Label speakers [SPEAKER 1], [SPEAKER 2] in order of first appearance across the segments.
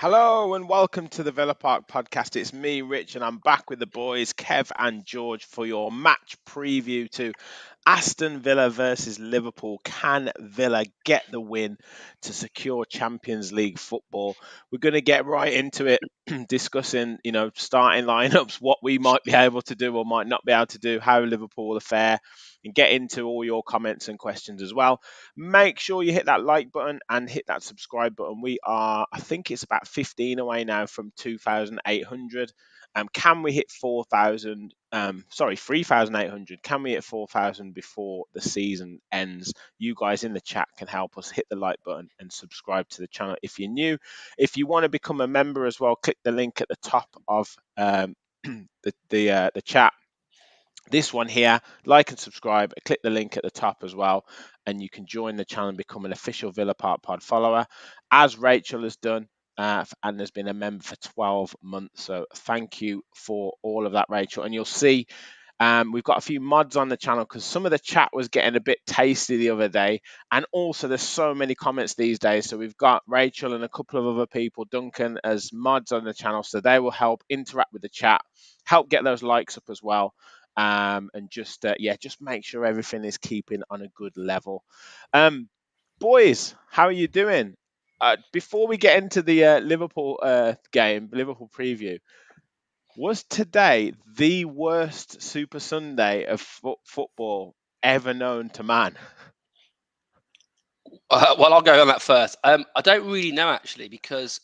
[SPEAKER 1] Hello and welcome to the Villa Park podcast. It's me, Rich, and I'm back with the boys, Kev and George, for your match preview to Aston Villa versus Liverpool. Can Villa get the win to secure Champions League football? We're going to get right into it, discussing, starting lineups, what we might be able to do or might not be able to do, how Liverpool will fare, and get into all your comments and questions as well. Make sure you hit that like button and hit that subscribe button. We are, I think it's about 15 away now from 2,800. Can we hit 4,000? 3,800. Can we hit 4,000 before the season ends? You guys in the chat can help us. Hit the like button and subscribe to the channel if you're new. If you want to become a member as well, click the link at the top of the chat. This one here, like and subscribe, click the link at the top as well, and you can join the channel and become an official Villa Park Pod follower, as Rachel has done, and has been a member for 12 months. So thank you for all of that, Rachel. And you'll see we've got a few mods on the channel because some of the chat was getting a bit tasty the other day, and also there's so many comments these days. So we've got Rachel and a couple of other people, Duncan, as mods on the channel, so they will help interact with the chat, help get those likes up as well. And just make sure everything is keeping on a good level. Boys, how are you doing? Before we get into the Liverpool Liverpool preview, was today the worst Super Sunday of football ever known to man?
[SPEAKER 2] Well, I'll go on that first. I don't really know actually because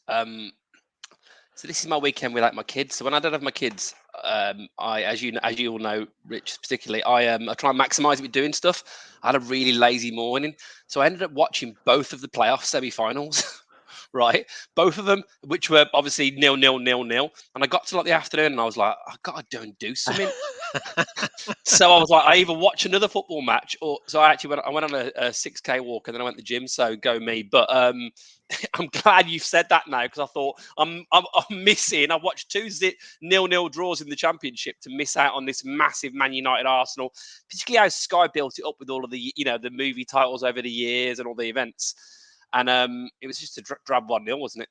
[SPEAKER 2] so this is my weekend with my kids. So when I don't have my kids, as you all know, Rich particularly, I try and maximise it with doing stuff. I had a really lazy morning, so I ended up watching both of the playoff semi-finals. Right, both of them, which were obviously 0-0. And I got to the afternoon, and I was like, I gotta go and do something. So I was like, I either watch another football match, or so I went on a 6K walk, and then I went to the gym. So go me. But I'm glad you've said that now, because I thought I'm missing. I watched 2 0-0 draws in the Championship to miss out on this massive Man United Arsenal, particularly how Sky built it up with all of the the movie titles over the years and all the events. And it was just a drab 1-0, wasn't it?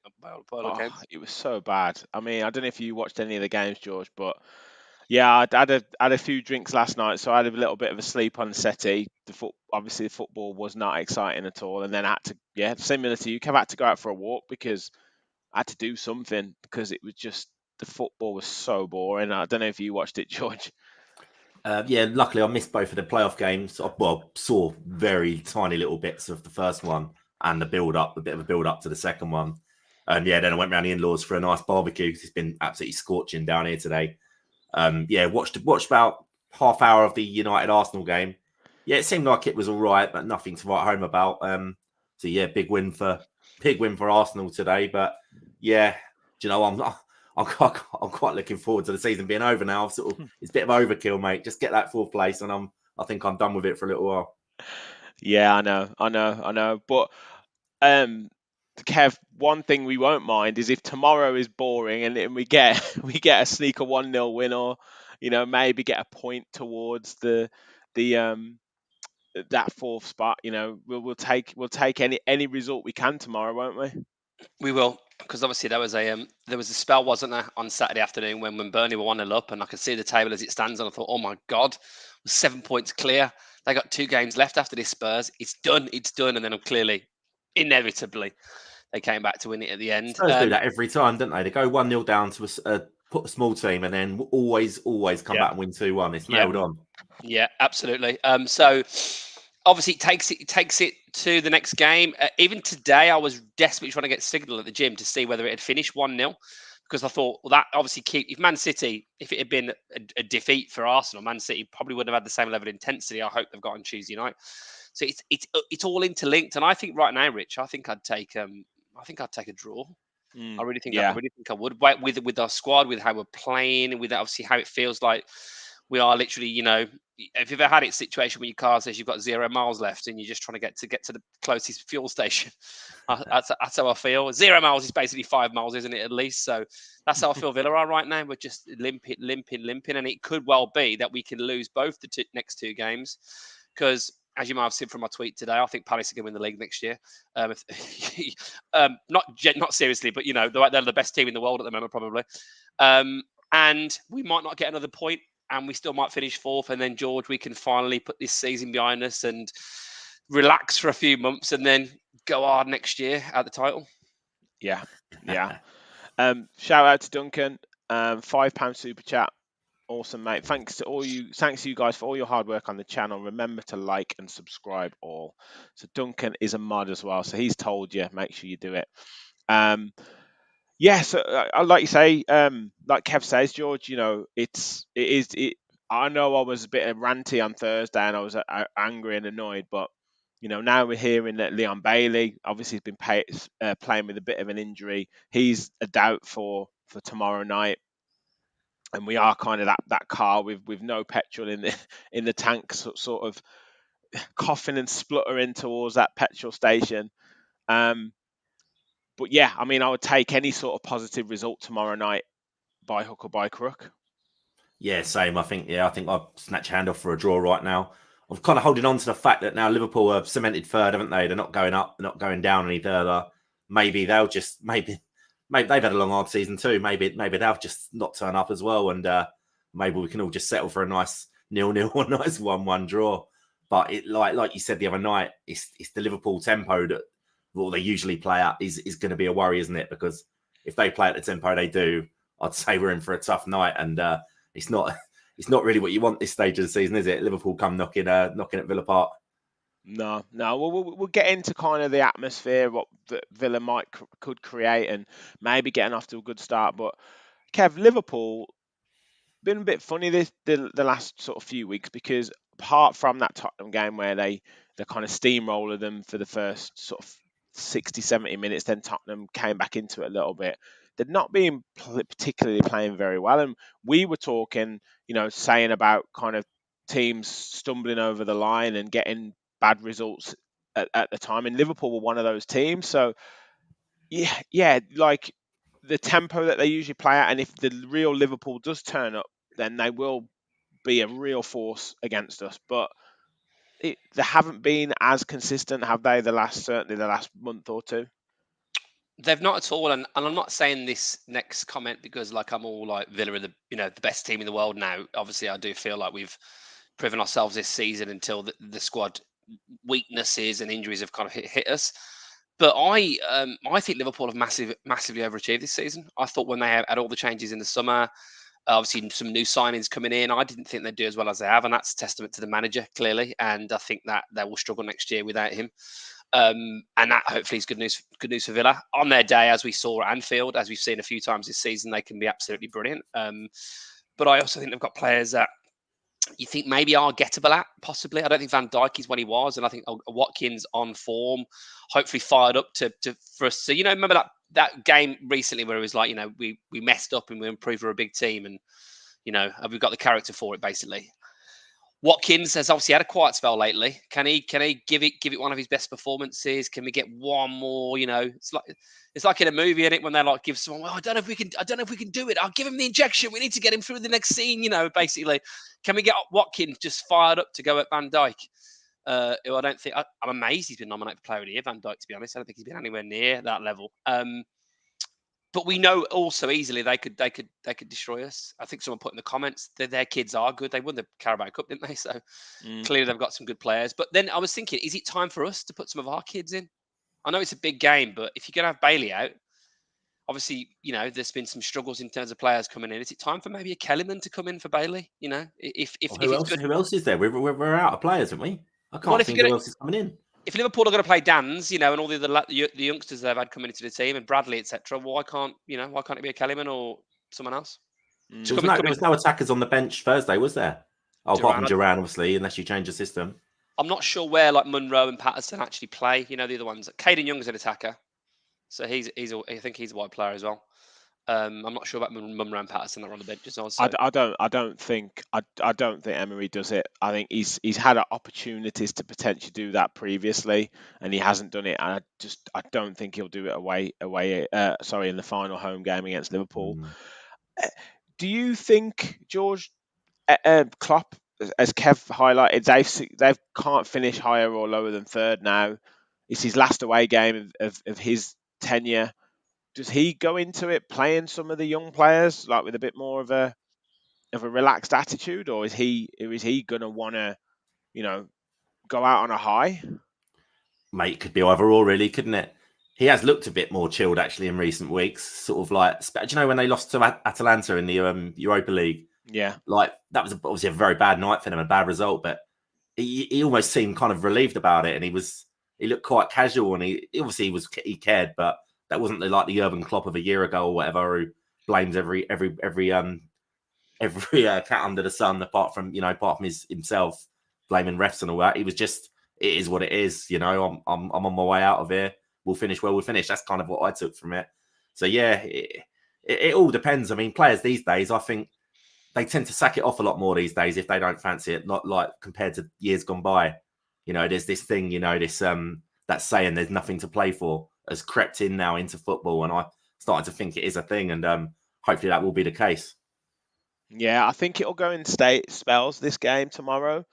[SPEAKER 1] It was so bad. I mean, I don't know if you watched any of the games, George, but yeah, I had a few drinks last night, so I had a little bit of a sleep on the settee. Obviously, the football was not exciting at all, and then I had to, similar to you, I had to go out for a walk because I had to do something because it was just the football was so boring. I don't know if you watched it, George.
[SPEAKER 3] Luckily I missed both of the playoff games. Well, saw very tiny little bits of the first one and a bit of a build up to the second one. And then I went around the in-laws for a nice barbecue because it's been absolutely scorching down here today. Watched about half hour of the United Arsenal game. Yeah, it seemed like it was all right, but nothing to write home about. Big win for Arsenal today. But yeah, do you know, I'm quite looking forward to the season being over now. It's a bit of overkill, mate. Just get that 4th place, and I think I'm done with it for a little while.
[SPEAKER 1] Yeah, I know. But Kev, one thing we won't mind is if tomorrow is boring and we get a sneaker 1-0 win, or maybe get a point towards the that 4th spot. We'll take any result we can tomorrow, won't we?
[SPEAKER 2] We will, because obviously there was a spell, wasn't there, on Saturday afternoon when Burnley were 1-0 up, and I could see the table as it stands, and I thought, oh my God, 7 points clear. They got 2 games left after this Spurs. It's done. And then clearly, inevitably, they came back to win it at the end.
[SPEAKER 3] Spurs do that every time, don't they? They go 1-0 down to put a small team, and then always come back and win 2-1. It's nailed on.
[SPEAKER 2] Yeah, absolutely. So obviously it takes it to the next game. Even today, I was desperately trying to get signal at the gym to see whether it had finished 1-0, because I thought, well, that obviously if Man City, if it had been a defeat for Arsenal, Man City probably wouldn't have had the same level of intensity I hope they've got on Tuesday night. So it's all interlinked, and I think right now, Rich, I think I'd take a draw. I really think I would. With our squad, with how we're playing, with obviously how it feels like we are literally, if you've ever had it situation where your car says you've got 0 miles left and you're just trying to get to the closest fuel station, that's how I feel. 0 miles is basically 5 miles, isn't it, at least? So that's how I feel Villa are right now. We're just limping, and it could well be that we can lose both the next 2 games, because as you might have seen from my tweet today, I think Palace are going to win the league next year. Not seriously, but they're the best team in the world at the moment, probably. And we might not get another point, and we still might finish fourth. And then, George, we can finally put this season behind us and relax for a few months, and then go hard next year at the title.
[SPEAKER 1] Yeah. Shout out to Duncan. £5 super chat. Awesome, mate. Thanks to you guys for all your hard work on the channel. Remember to like and subscribe all. So Duncan is a mod as well, so he's told you, make sure you do it. So like you say, like Kev says, George, I know I was a bit ranty on Thursday and I was angry and annoyed, but now we're hearing that Leon Bailey obviously has been playing with a bit of an injury. He's a doubt for tomorrow night. And we are kind of that car with no petrol in the tank, sort of coughing and spluttering towards that petrol station. But yeah, I mean, I would take any sort of positive result tomorrow night by hook or by crook.
[SPEAKER 3] Yeah, same. I think I'd snatch a hand off for a draw right now. I'm kind of holding on to the fact that now Liverpool are cemented third, haven't they? They're not going up, they're not going down any further. Maybe they'll just maybe they've had a long hard season too. Maybe they'll just not turn up as well, and maybe we can all just settle for a nice 0-0 or a nice 1-1 draw. But it like you said the other night, it's the Liverpool tempo that what they usually play at is going to be a worry, isn't it? Because if they play at the tempo they do, I'd say we're in for a tough night, and it's not really what you want this stage of the season, is it? Liverpool come knocking at Villa Park.
[SPEAKER 1] No. We'll get into kind of the atmosphere, what Villa could create, and maybe getting off to a good start. But Kev, Liverpool been a bit funny the last sort of few weeks, because apart from that Tottenham game where they kind of steamroller them for the first sort of 60-70 minutes, then Tottenham came back into it a little bit. They're not being particularly playing very well, and we were talking, saying about kind of teams stumbling over the line and getting bad results at the time, and Liverpool were one of those teams. So yeah, like the tempo that they usually play at, and if the real Liverpool does turn up, then they will be a real force against us. But they haven't been as consistent, have they? Certainly the last month or two.
[SPEAKER 2] They've not at all, and I'm not saying this next comment because I'm all like Villa are the best team in the world now. Obviously, I do feel like we've proven ourselves this season until the squad weaknesses and injuries have kind of hit us. But I think Liverpool have massively overachieved this season. I thought when they had all the changes in the summer, obviously some new signings coming in, I didn't think they'd do as well as they have, and that's a testament to the manager clearly. And I think that they will struggle next year without him. And that hopefully is good news for Villa on their day, as we saw at Anfield, as we've seen a few times this season. They can be absolutely brilliant. But I also think they've got players that you think maybe are gettable at, possibly. I don't think Van Dijk is when he was, and I think Watkins on form, hopefully fired up for us. So remember that game recently where it was like, we messed up and we improved for a big team, and have we got the character for it, basically. Watkins has obviously had a quiet spell lately. Can he give it one of his best performances? Can we get one more? It's like in a movie, isn't it, when they give someone, well, I don't know if we can do it. I'll give him the injection. We need to get him through the next scene. Basically, can we get Watkins just fired up to go at Van Dijk? Who I don't think I'm amazed he's been nominated for Player of the Year. Van Dijk, to be honest, I don't think he's been anywhere near that level. But we know also easily they could destroy us. I think someone put in the comments that their kids are good. They won the Carabao Cup, didn't they? So clearly they've got some good players. But then I was thinking, is it time for us to put some of our kids in? I know it's a big game, but if you're going to have Bailey out, obviously, there's been some struggles in terms of players coming in. Is it time for maybe a Kellyman to come in for Bailey? If
[SPEAKER 3] who else is there? We're out of players, haven't we? I can't think who else is coming in.
[SPEAKER 2] If Liverpool are going to play Dan's, and all the youngsters they've had coming into the team, and Bradley, etc., why can't it be a Kellyman or someone else?
[SPEAKER 3] There was no attackers on the bench Thursday, was there? Apart from Duran, obviously, unless you change the system.
[SPEAKER 2] I'm not sure where Munro and Patterson actually play. The other ones. Caden Young's an attacker, so I think he's a wide player as well. I'm not sure about Munro and Patterson that are on the bench as well. So.
[SPEAKER 1] I don't think Emery does it. I think he's had opportunities to potentially do that previously, and he hasn't done it. And I don't think he'll do it away. In the final home game against Liverpool. Do you think Klopp as Kev highlighted, they can't finish higher or lower than third now. It's his last away game of his tenure. Does he go into it playing some of the young players like with a bit more of a relaxed attitude, or is he going to want to, go out on a high?
[SPEAKER 3] Mate, could be either or, really, couldn't it? He has looked a bit more chilled actually in recent weeks. Sort of like, do you know when they lost to Atalanta in the Europa League?
[SPEAKER 1] Yeah,
[SPEAKER 3] like that was obviously a very bad night for them, a bad result, but he almost seemed kind of relieved about it, and he looked quite casual, and he cared, but that wasn't like the Jurgen Klopp of a year ago or whatever, who blames every cat under the sun apart from himself, blaming refs and all that. He was just, it is what it is, I'm on my way out of here. We'll finish where we'll finish. That's kind of what I took from it. So yeah, it all depends. I mean, players these days, I think they tend to sack it off a lot more these days if they don't fancy it, not like compared to years gone by. There's this thing, this that saying there's nothing to play for has crept in now into football, and I started to think it is a thing, and hopefully that will be the case.
[SPEAKER 1] Yeah, I think it'll go in spells this game tomorrow.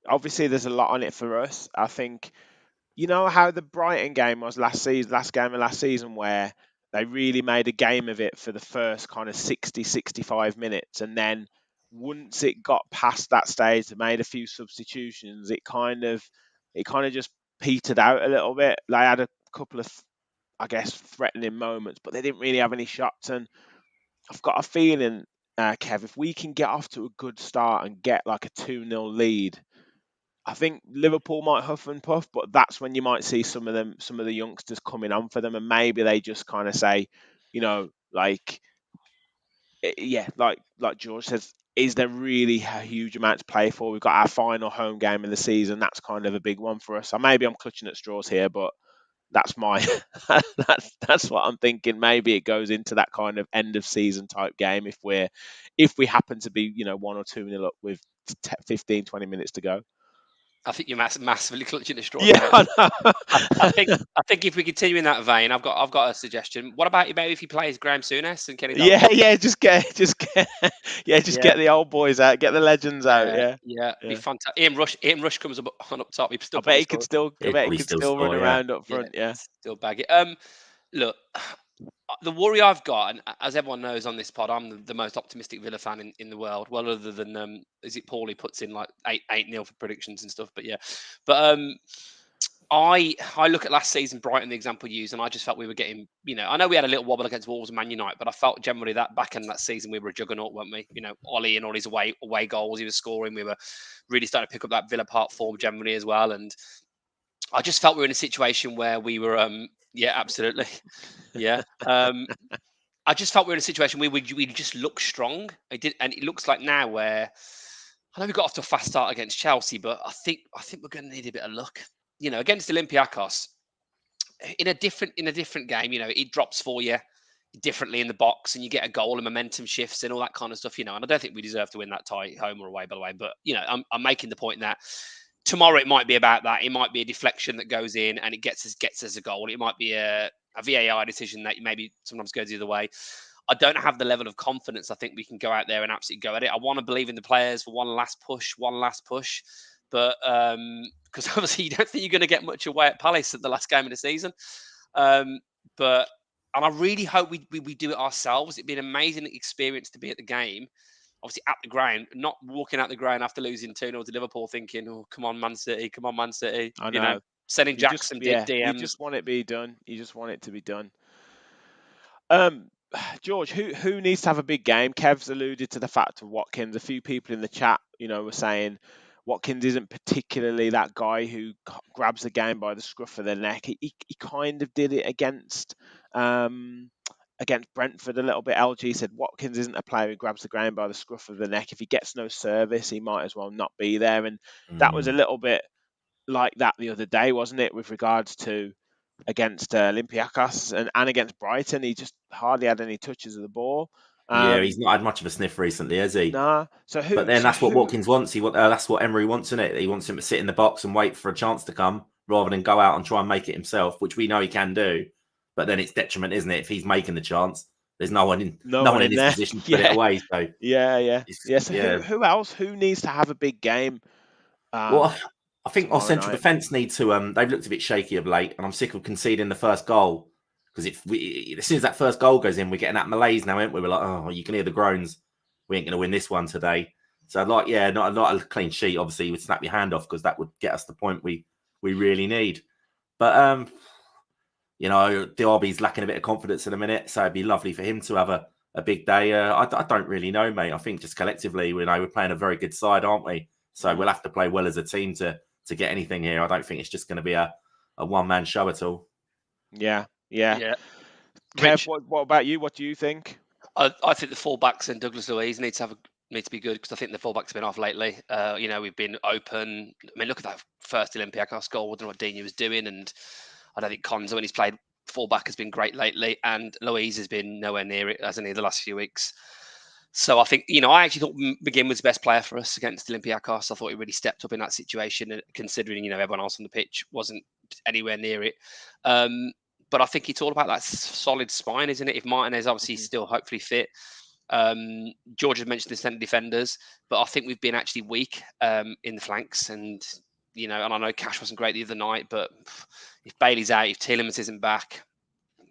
[SPEAKER 1] Obviously, there's a lot on it for us. I think, how the Brighton game was last game of last season, where they really made a game of it for the first kind of 60, 65 minutes. And then once it got past that stage, they made a few substitutions. It kind of just petered out a little bit. They had a couple of, I guess, threatening moments, but they didn't really have any shots. And I've got a feeling, Kev, if we can get off to a good start and get like a 2-0 lead, I think Liverpool might huff and puff, but that's when you might see some of the youngsters coming on for them, and maybe they just kind of say, like George says, is there really a huge amount to play for? We've got our final home game of the season. That's kind of a big one for us. So maybe I'm clutching at straws here, but that's my that's what I'm thinking. Maybe it goes into that kind of end of season type game if we happen to be 1 or 2-0 up with 15, 20 minutes to go.
[SPEAKER 2] I think you're massively clutching at straws.
[SPEAKER 1] Yeah, I know.
[SPEAKER 2] I think if we continue in that vein, I've got a suggestion. What about maybe if he plays Graham Souness and Kenny Dalglish?
[SPEAKER 1] Yeah, just get the old boys out, get the legends out.
[SPEAKER 2] Yeah, be fantastic. Ian Rush comes up top.
[SPEAKER 1] I bet he could still run around up front. Yeah,
[SPEAKER 2] still bag it. Look, the worry I've got, and as everyone knows on this pod, I'm the most optimistic Villa fan in the world. Well, other than is it Paulie puts in like 8-0 for predictions and stuff. But yeah, I look at last season, Brighton, the example used, and I just felt we were getting, I know we had a little wobble against Wolves and Man United, but I felt generally that back in that season we were a juggernaut, weren't we? Ollie and all his away goals he was scoring, we were really starting to pick up that Villa Park form generally as well, and I just felt we were in a situation where we were, yeah, absolutely, yeah. I just felt we were in a situation where we just look strong. And it looks like now where I know we got off to a fast start against Chelsea, but I think we're going to need a bit of luck. Against Olympiacos, in a different game, it drops for you differently in the box, and you get a goal and momentum shifts and all that kind of stuff. And I don't think we deserve to win that tie, home or away, by the way. But I'm making the point that tomorrow it might be about that. It might be a deflection that goes in and it gets us a goal. It might be a VAR decision that maybe sometimes goes the other way. I don't have the level of confidence I think we can go out there and absolutely go at it. I want to believe in the players for one last push. But because obviously you don't think you're going to get much away at Palace at the last game of the season. And I really hope we do it ourselves. It'd be an amazing experience to be at the game. Obviously at the ground, not walking out the ground after losing 2-0 to Liverpool thinking, oh, come on, Man City.
[SPEAKER 1] I know.
[SPEAKER 2] Sending Jack some DMs.
[SPEAKER 1] You just want it to be done. You just want it to be done. George, who needs to have a big game? Kev's alluded to the fact of Watkins. A few people in the chat, were saying Watkins isn't particularly that guy who grabs the game by the scruff of the neck. He kind of did it against Brentford a little bit. LG said Watkins isn't a player who grabs the ground by the scruff of the neck. If he gets no service, he might as well not be there. And that was a little bit like that the other day, wasn't it, with regards to against Olympiacos and against Brighton. He just hardly had any touches of the ball.
[SPEAKER 3] Yeah, he's not had much of a sniff recently, has he?
[SPEAKER 1] Nah. But
[SPEAKER 3] then that's what Watkins wants. That's what Emery wants, isn't it? He wants him to sit in the box and wait for a chance to come rather than go out and try and make it himself, which we know he can do. But then it's detriment, isn't it? If he's making the chance, there's no one in
[SPEAKER 1] in
[SPEAKER 3] his
[SPEAKER 1] there.
[SPEAKER 3] position to put it away. So
[SPEAKER 1] Yeah. So
[SPEAKER 3] yeah.
[SPEAKER 1] who else? Who needs to have a big game?
[SPEAKER 3] Well, I think our
[SPEAKER 1] tomorrow
[SPEAKER 3] central
[SPEAKER 1] night?
[SPEAKER 3] defence need to. They've looked a bit shaky of late, and I'm sick of conceding the first goal. Because as soon as that first goal goes in, we're getting that malaise now, aren't we? We're like, oh, you can hear the groans. We ain't going to win this one today. So I'd like, not a clean sheet. Obviously, you would snap your hand off because that would get us the point we really need. But Diaby's lacking a bit of confidence in a minute, so it'd be lovely for him to have a big day. I don't really know, mate. I think just collectively, we're playing a very good side, aren't we? So we'll have to play well as a team to get anything here. I don't think it's just going to be a one-man show at all.
[SPEAKER 1] Yeah.
[SPEAKER 2] Rich,
[SPEAKER 1] Kev, what about you? What do you think?
[SPEAKER 2] I think the fullbacks and Douglas Luiz need to be good because I think the fullbacks have been off lately. We've been open. I mean, look at that first Olympiacos goal. I don't know what Dini was doing, and I don't think Konza, when he's played fullback, has been great lately, and Luiz has been nowhere near it, hasn't he, the last few weeks. So I think, I actually thought McGinn was the best player for us against Olympiacos. I thought he really stepped up in that situation, considering, everyone else on the pitch wasn't anywhere near it. But I think it's all about that solid spine, isn't it? If Martinez obviously still hopefully fit. George has mentioned the centre defenders, but I think we've been actually weak in the flanks. And, and I know Cash wasn't great the other night, but if Bailey's out, if Tielemans isn't back,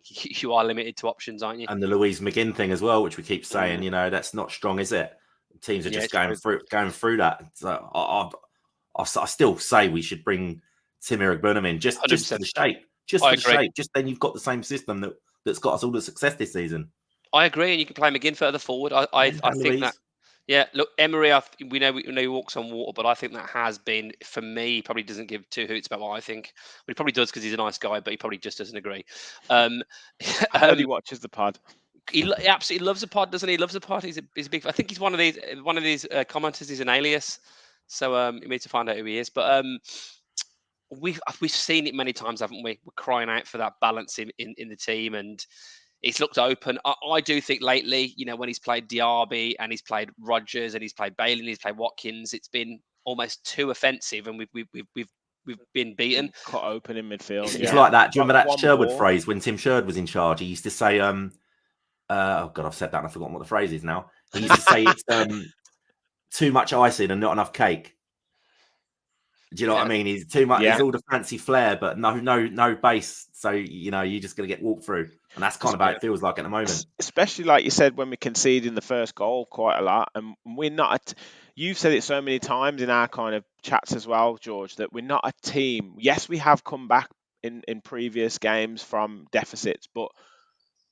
[SPEAKER 2] you are limited to options, aren't you?
[SPEAKER 3] And the Louise McGinn thing as well, which we keep saying, that's not strong, is it? Teams are just going through that. So I still say we should bring Tim Eric-Burnham in just for the shape. Just for the shape. Just then you've got the same system that's got us all the success this season.
[SPEAKER 2] I agree, and you can play McGinn further forward. I think that. Yeah, look, Emery, we know he walks on water, but I think that has been, for me, he probably doesn't give two hoots about what I think. Well, he probably does because he's a nice guy, but he probably just doesn't agree.
[SPEAKER 1] I heard he watches the pod.
[SPEAKER 2] He absolutely loves the pod, doesn't he? He loves the pod. He's a big. I think he's one of these commenters. He's an alias, so we need to find out who he is. But we've seen it many times, haven't we? We're crying out for that balance in the team, and it's looked open. I do think lately, when he's played Diaby and he's played Rodgers and he's played Bailey and he's played Watkins, it's been almost too offensive, and we've been beaten.
[SPEAKER 1] Cut open in midfield.
[SPEAKER 3] It's like that. Do you remember that Sherwood phrase when Tim Sherwood was in charge? He used to say, oh God, I've said that and I've forgotten what the phrase is now. He used to say it's too much icing and not enough cake. Do you know what I mean? He's too much. He's all the fancy flair, but no base. So you're just going to get walked through, and that's kind of how it feels like at the moment.
[SPEAKER 1] Especially like you said, when we conceded the first goal quite a lot, and we're not. You've said it so many times in our kind of chats as well, George, that we're not a team. Yes, we have come back in previous games from deficits, but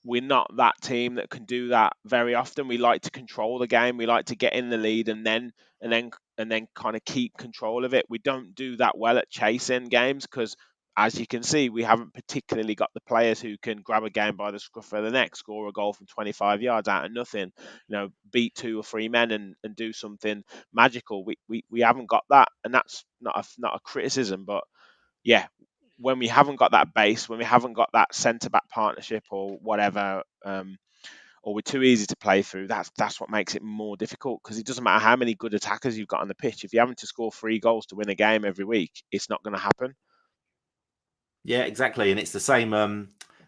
[SPEAKER 1] we're not that team that can do that very often. We like to control the game. We like to get in the lead and then kind of keep control of it. We don't do that well at chasing games because, as you can see, we haven't particularly got the players who can grab a game by the scruff of the neck, score a goal from 25 yards out of nothing, beat 2 or 3 men and do something magical. We haven't got that, and that's not a criticism, but yeah. When we haven't got that base, when we haven't got that centre-back partnership or whatever, or we're too easy to play through, that's what makes it more difficult, because it doesn't matter how many good attackers you've got on the pitch. If you're having to score 3 goals to win a game every week, it's not going to happen.
[SPEAKER 3] Yeah, exactly. And it's the same.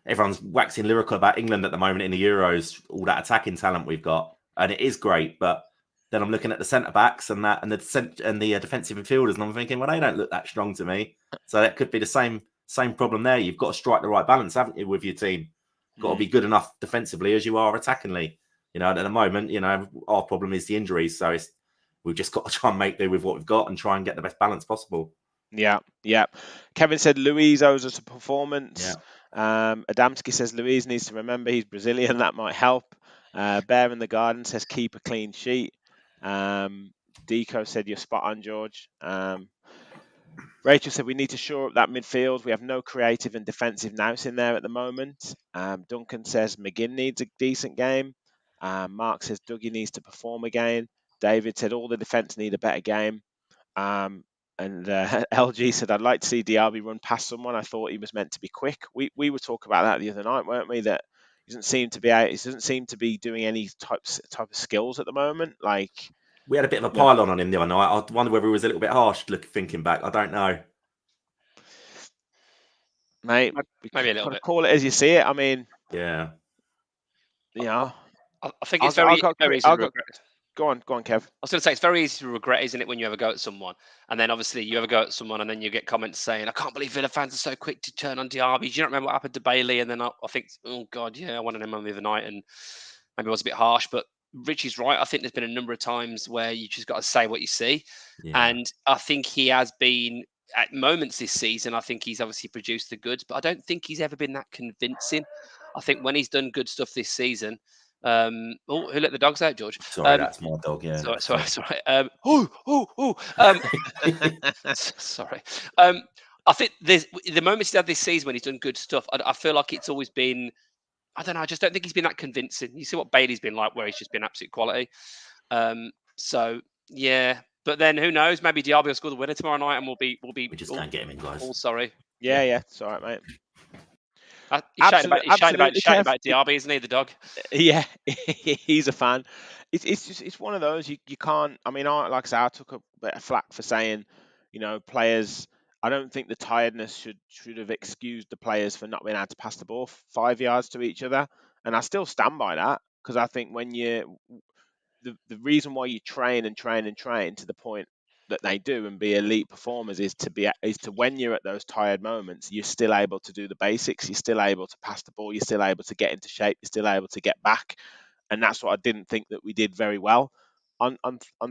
[SPEAKER 3] Everyone's waxing lyrical about England at the moment in the Euros, all that attacking talent we've got. And it is great, but then I'm looking at the centre-backs and the defensive midfielders, and I'm thinking, well, they don't look that strong to me. So that could be the same problem there. You've got to strike the right balance, haven't you, with your team? You've got to be good enough defensively as you are attackingly. At the moment, our problem is the injuries. So we've just got to try and make do with what we've got and try and get the best balance possible.
[SPEAKER 1] Yeah. Kevin said Luiz owes us a performance. Yeah. Adamski says Luiz needs to remember he's Brazilian. That might help. Bear in the Garden says keep a clean sheet. Deco said you're spot on, George. Rachel said we need to shore up that midfield. We have no creative and defensive nous in there at the moment. Duncan says McGinn needs a decent game. Mark says Dougie needs to perform again. David said all the defence need a better game. And LG said I'd like to see Diaby run past someone. I thought he was meant to be quick. We were talking about that the other night, weren't we? That he doesn't seem to be doing any type of skills at the moment. Like,
[SPEAKER 3] we had a bit of a pylon on him the other night. I wonder whether he was a little bit harsh thinking back. I don't know.
[SPEAKER 1] Mate,
[SPEAKER 2] maybe a little bit.
[SPEAKER 1] Call it as you see it. I mean,
[SPEAKER 3] yeah.
[SPEAKER 1] Yeah.
[SPEAKER 2] I think
[SPEAKER 1] I
[SPEAKER 2] it's
[SPEAKER 1] got, I
[SPEAKER 2] very,
[SPEAKER 1] got,
[SPEAKER 2] very
[SPEAKER 1] cri-
[SPEAKER 2] easy
[SPEAKER 1] I
[SPEAKER 2] to
[SPEAKER 1] got.
[SPEAKER 2] regret.
[SPEAKER 1] Go on, Kev.
[SPEAKER 2] I was going to say it's very easy to regret, isn't it, when you have a go at someone, and then obviously you have a go at someone, and then you get comments saying, "I can't believe Villa fans are so quick to turn on Diaby." Do you not remember what happened to Bailey? And then I think, oh God, yeah, I wanted him on the other night, and maybe it was a bit harsh, but Richie's right. I think there's been a number of times where you just got to say what you see, and I think he has been at moments this season. I think he's obviously produced the goods, but I don't think he's ever been that convincing. I think when he's done good stuff this season. Who let the dogs out, George?
[SPEAKER 3] Sorry, that's my dog. Yeah.
[SPEAKER 2] Sorry. Sorry. I think there's the moments he's had this season when he's done good stuff. I feel like it's always been. I don't know. I just don't think he's been that convincing. You see what Bailey's been like, where he's just been absolute quality. So yeah, but then who knows? Maybe Diaby will score the winner tomorrow night, and we'll be.
[SPEAKER 3] We just can't get him in, guys.
[SPEAKER 2] All sorry.
[SPEAKER 1] Yeah, it's all right, mate.
[SPEAKER 2] He's shouting
[SPEAKER 1] Absolutely, Kev.
[SPEAKER 2] about Diaby, isn't he, the dog?
[SPEAKER 1] Yeah, he's a fan. It's one of those you can't. I mean, like I say, I took a bit of flack for saying, players. I don't think the tiredness should have excused the players for not being able to pass the ball 5 yards to each other, and I still stand by that because I think when the reason why you train and train and train to the point that they do and be elite performers is to when you're at those tired moments, you're still able to do the basics, you're still able to pass the ball, you're still able to get into shape, you're still able to get back. And that's what I didn't think that we did very well on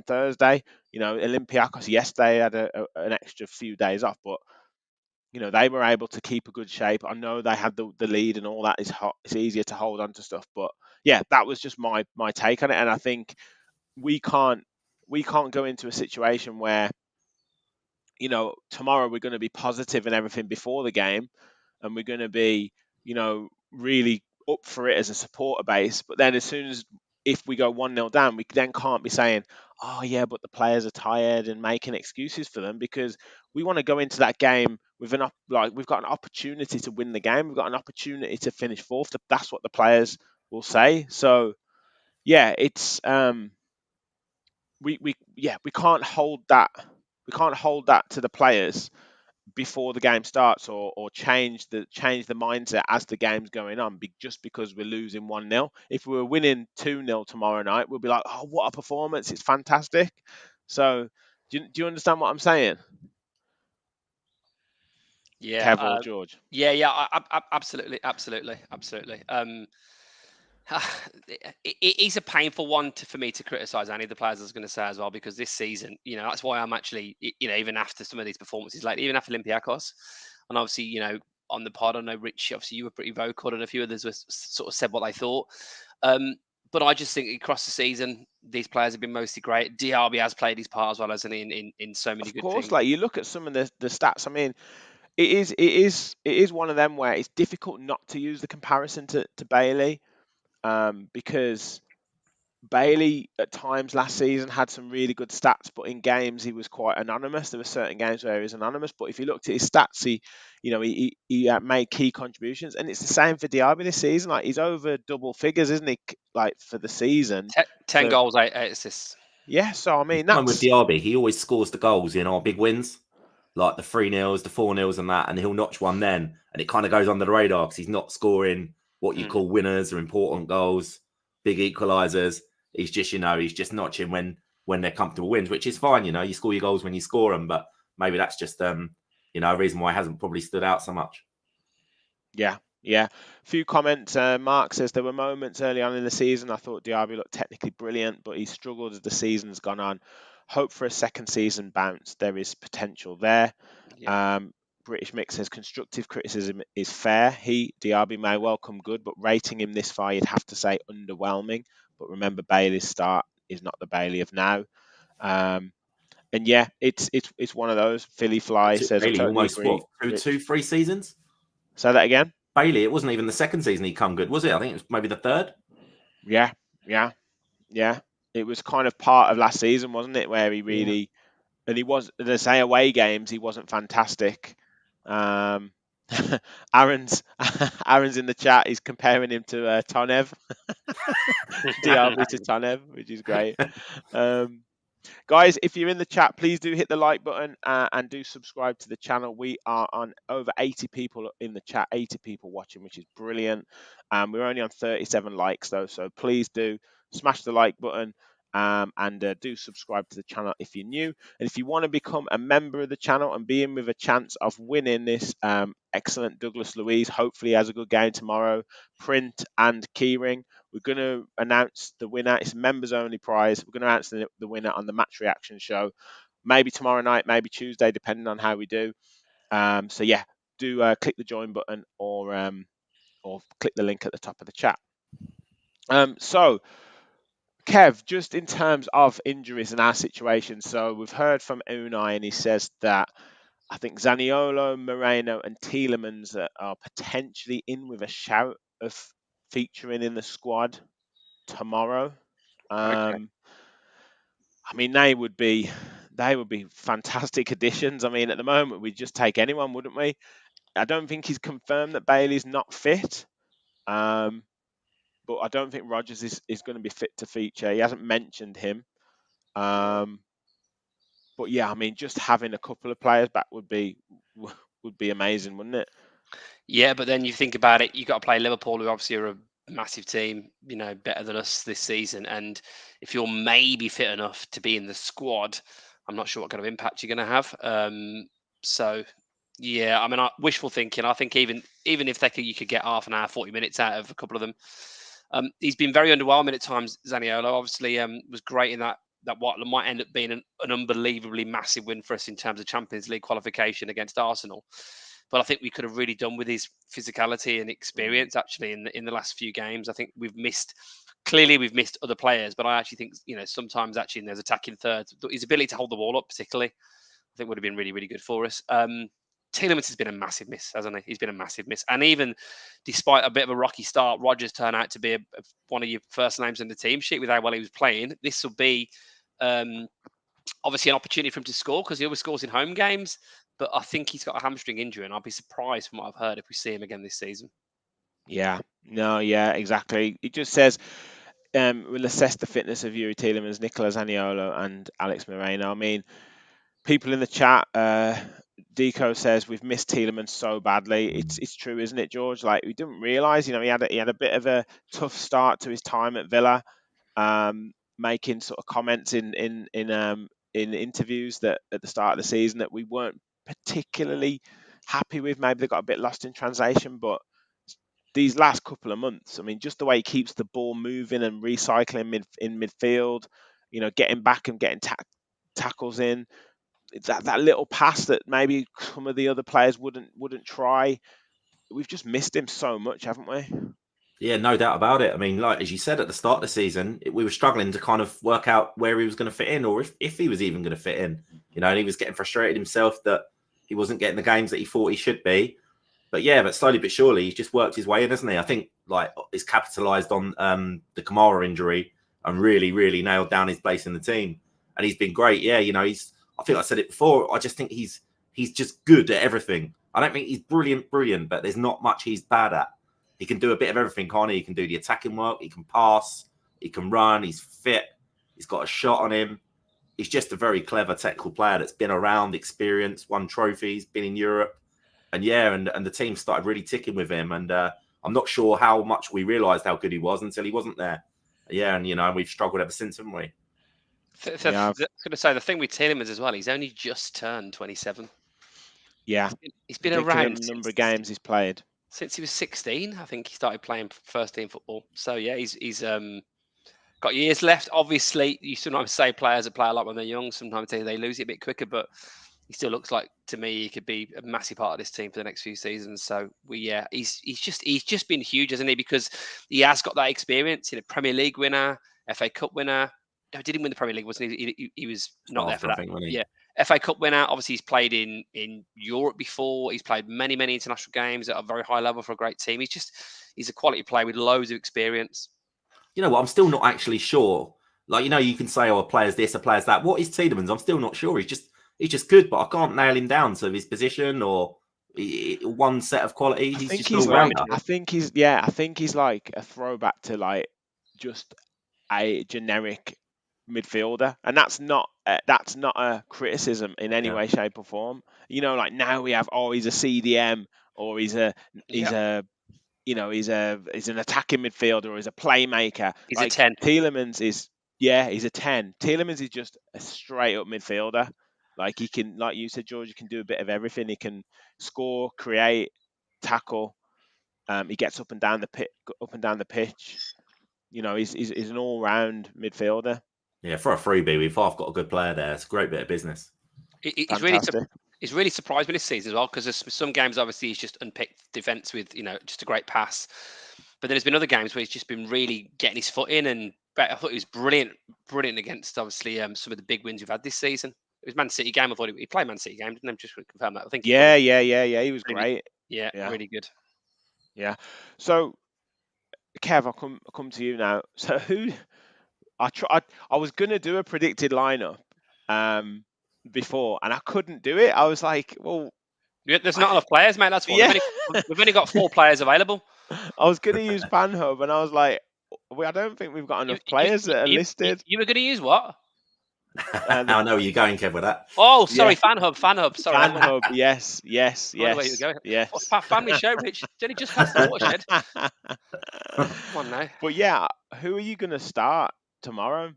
[SPEAKER 1] Thursday. Olympiacos yesterday had an extra few days off, but they were able to keep a good shape. I know they had the lead and all that is hot. It's easier to hold on to stuff, but yeah, that was just my take on it. And I think we can't go into a situation where tomorrow we're going to be positive and everything before the game, and we're going to be really up for it as a supporter base. But then as soon as if we go 1-0 down, we then can't be saying, oh yeah, but the players are tired and making excuses for them, because we want to go into that game with we've got an opportunity to win the game. We've got an opportunity to finish fourth. That's what the players will say. So yeah, it's we can't hold that. We can't hold that to the players before the game starts, or change the mindset as the game's going on, just because we're losing 1-0. If we were winning 2-0 tomorrow night, we'll be like, oh, what a performance, it's fantastic. So do you understand what I'm saying?
[SPEAKER 2] Yeah,
[SPEAKER 1] Kev or George?
[SPEAKER 2] absolutely. It's a painful one for me to criticise any of the players, I was going to say as well, because this season, that's why I'm actually, even after some of these performances, like even after Olympiacos, and obviously, on the pod, I know Rich, obviously you were pretty vocal, and a few others were sort of said what they thought. But I just think across the season, these players have been mostly great. Diaby has played his part as well, hasn't he, in so many good things.
[SPEAKER 1] Of course, like you look at some of the stats. I mean, it is one of them where it's difficult not to use the comparison to Bailey, because Bailey at times last season had some really good stats, but in games he was quite anonymous. There were certain games where he was anonymous, but if you looked at his stats, he made key contributions, and it's the same for Diaby this season. Like he's over double figures, isn't he? Like for the season,
[SPEAKER 2] 10 goals, 8 assists.
[SPEAKER 1] Yeah, so I mean
[SPEAKER 3] that's with Diaby. He always scores the goals in our big wins, like the 3-0s, the 4-0s, and that, and he'll notch one then, and it kind of goes under the radar because he's not scoring what you call winners or important goals, big equalisers. He's just, he's just notching when they're comfortable wins, which is fine. You score your goals when you score them, but maybe that's just a reason why he hasn't probably stood out so much.
[SPEAKER 1] Yeah. A few comments. Mark says there were moments early on in the season I thought Diaby looked technically brilliant, but he struggled as the season's gone on. Hope for a second season bounce. There is potential there. Yeah. British Mix says constructive criticism is fair. Diaby may well come good, but rating him this far, you'd have to say underwhelming. But remember, Bailey's start is not the Bailey of now. And yeah, it's one of those. Philly Fly says
[SPEAKER 3] Bailey
[SPEAKER 1] I totally
[SPEAKER 3] almost
[SPEAKER 1] agree.
[SPEAKER 3] What, 3 seasons?
[SPEAKER 1] Say that again.
[SPEAKER 3] Bailey, it wasn't even the second season he come good, was it? I think it was maybe the third.
[SPEAKER 1] Yeah. It was kind of part of last season, wasn't it, where he really, and he was, to say away games, he wasn't fantastic. Aaron's in the chat. He's comparing him to Tonev, Diaby to Tonev, which is great. Guys, if you're in the chat, please do hit the like button and do subscribe to the channel. We are on over 80 people in the chat, 80 people watching, which is brilliant. We're only on 37 likes though, so please do smash the like button and do subscribe to the channel if you're new. And if you want to become a member of the channel and be in with a chance of winning this excellent Douglas Luiz, hopefully he has a good game tomorrow, print and keyring. We're going to announce the winner. It's a members only prize. We're going to announce the winner on the match reaction show, maybe tomorrow night, maybe Tuesday, depending on how we do. So yeah, do click the join button or click the link at the top of the chat. So Kev, just in terms of injuries and our situation, so we've heard from Unai and he says that I think Zaniolo, Moreno and Tielemans are potentially in with a shout of featuring in the squad tomorrow.
[SPEAKER 2] Okay.
[SPEAKER 1] I mean, they would be fantastic additions. I mean, at the moment, we'd just take anyone, wouldn't we? I don't think he's confirmed that Bailey's not fit, but I don't think Rodgers is going to be fit to feature. He hasn't mentioned him. But yeah, I mean, just having a couple of players back would be amazing, wouldn't it?
[SPEAKER 2] Yeah, but then you think about it, you got to play Liverpool, who obviously are a massive team, you know, better than us this season. And if you're maybe fit enough to be in the squad, I'm not sure what kind of impact you're going to have. So yeah, I mean, wishful thinking. I think even if you could get half an hour, 40 minutes out of a couple of them. He's been very underwhelming at times. Zaniolo obviously was great in that what might end up being an unbelievably massive win for us in terms of Champions League qualification against Arsenal. But I think we could have really done with his physicality and experience actually in the last few games. I think we've missed other players, but I actually think, you know, sometimes actually in those attacking thirds, his ability to hold the ball up particularly, I think would have been really, really good for us. Tielemans has been a massive miss, hasn't he? He's been a massive miss. And even despite a bit of a rocky start, Rodgers turned out to be one of your first names in the team sheet with how well he was playing. This will be obviously an opportunity for him to score because he always scores in home games. But I think he's got a hamstring injury, and I'll be surprised from what I've heard if we see him again this season.
[SPEAKER 1] Yeah, no, yeah, exactly. It just says we'll assess the fitness of Yuri Tielemans, Nicola Zaniolo, and Alex Moreno. I mean, people in the chat, Deco says we've missed Tielemans so badly. It's true, isn't it, George? Like we didn't realise, you know, he had a bit of a tough start to his time at Villa, making sort of comments in interviews that at the start of the season that we weren't particularly happy with. Maybe they got a bit lost in translation, but these last couple of months, I mean, just the way he keeps the ball moving and recycling in midfield, you know, getting back and getting tackles in, that little pass that maybe some of the other players wouldn't try. We've just missed him so much, haven't we?
[SPEAKER 3] Yeah, no doubt about it. I mean, like as you said at the start of the season, we were struggling to kind of work out where he was going to fit in, or if he was even going to fit in. You know, and he was getting frustrated himself that he wasn't getting the games that he thought he should be. But yeah, but slowly but surely, he's just worked his way in, hasn't he? I think like he's capitalised on the Kamara injury and really, really nailed down his place in the team. And he's been great. Yeah, you know, I think I said it before. I just think he's just good at everything. I don't think he's brilliant, but there's not much he's bad at. He can do a bit of everything, can't he? He can do the attacking work. He can pass. He can run. He's fit. He's got a shot on him. He's just a very clever technical player that's been around, experienced, won trophies, been in Europe. And yeah, and the team started really ticking with him. And I'm not sure how much we realised how good he was until he wasn't there. Yeah, and, you know, we've struggled ever since, haven't we?
[SPEAKER 2] I was going to say, the thing with Tielemans as well, he's only just turned 27.
[SPEAKER 1] Yeah.
[SPEAKER 2] He's been around
[SPEAKER 1] number of games he's played.
[SPEAKER 2] Since he was 16, I think he started playing first team football. So yeah, he's got years left. Obviously, you sometimes say players that play a lot when they're young. Sometimes they lose it a bit quicker, but he still looks like, to me, he could be a massive part of this team for the next few seasons. So he's just been huge, hasn't he? Because he has got that experience. You know, Premier League winner, FA Cup winner. No, didn't win the Premier League, wasn't he? He was not there for that. Yeah. FA Cup winner. Obviously, he's played in Europe before. He's played many international games at a very high level for a great team. He's a quality player with loads of experience.
[SPEAKER 3] You know what? I'm still not actually sure. Like, you know, you can say, "Oh, a player's this, a player's that." What is Tielemans? I'm still not sure. He's just good, but I can't nail him down to his position or one set of quality.
[SPEAKER 1] I think he's like a throwback to like just a generic midfielder, and that's not a criticism in any way, shape, or form. You know, like now we have, he's a CDM, or he's an attacking midfielder, or he's a playmaker.
[SPEAKER 2] He's
[SPEAKER 1] like
[SPEAKER 2] a 10.
[SPEAKER 1] Tielemans is, he's a 10. Tielemans is just a straight up midfielder. Like he can, like you said, George, he can do a bit of everything. He can score, create, tackle. He gets up and down the pitch. You know, he's an all round midfielder.
[SPEAKER 3] Yeah, for a freebie, we've half got a good player there. It's a great bit of business.
[SPEAKER 2] He's really surprised me this season as well, because there's some games obviously he's just unpicked defence with, just a great pass. But then there's been other games where he's just been really getting his foot in, and I thought he was brilliant against obviously some of the big wins we've had this season. It was Man City game. I thought he played Man City game, didn't he? Just to confirm that. I think.
[SPEAKER 1] Yeah. He was
[SPEAKER 2] really,
[SPEAKER 1] great.
[SPEAKER 2] Yeah, really good.
[SPEAKER 1] Yeah. So, Kev, I'll come to you now. So I was gonna do a predicted lineup before, and I couldn't do it. I was like, well,
[SPEAKER 2] there's not enough players, mate. That's why we've only got 4 players available.
[SPEAKER 1] I was gonna use FanHub, and I was like, I don't think we've got enough players that are listed.
[SPEAKER 2] You were gonna use what?
[SPEAKER 3] I know where you're going, Kev, with that.
[SPEAKER 2] Oh, sorry, FanHub. Sorry,
[SPEAKER 1] FanHub. Yes.
[SPEAKER 2] Family show, Rich. It's only just past the watershed. Come on now.
[SPEAKER 1] But yeah, who are you going to start tomorrow?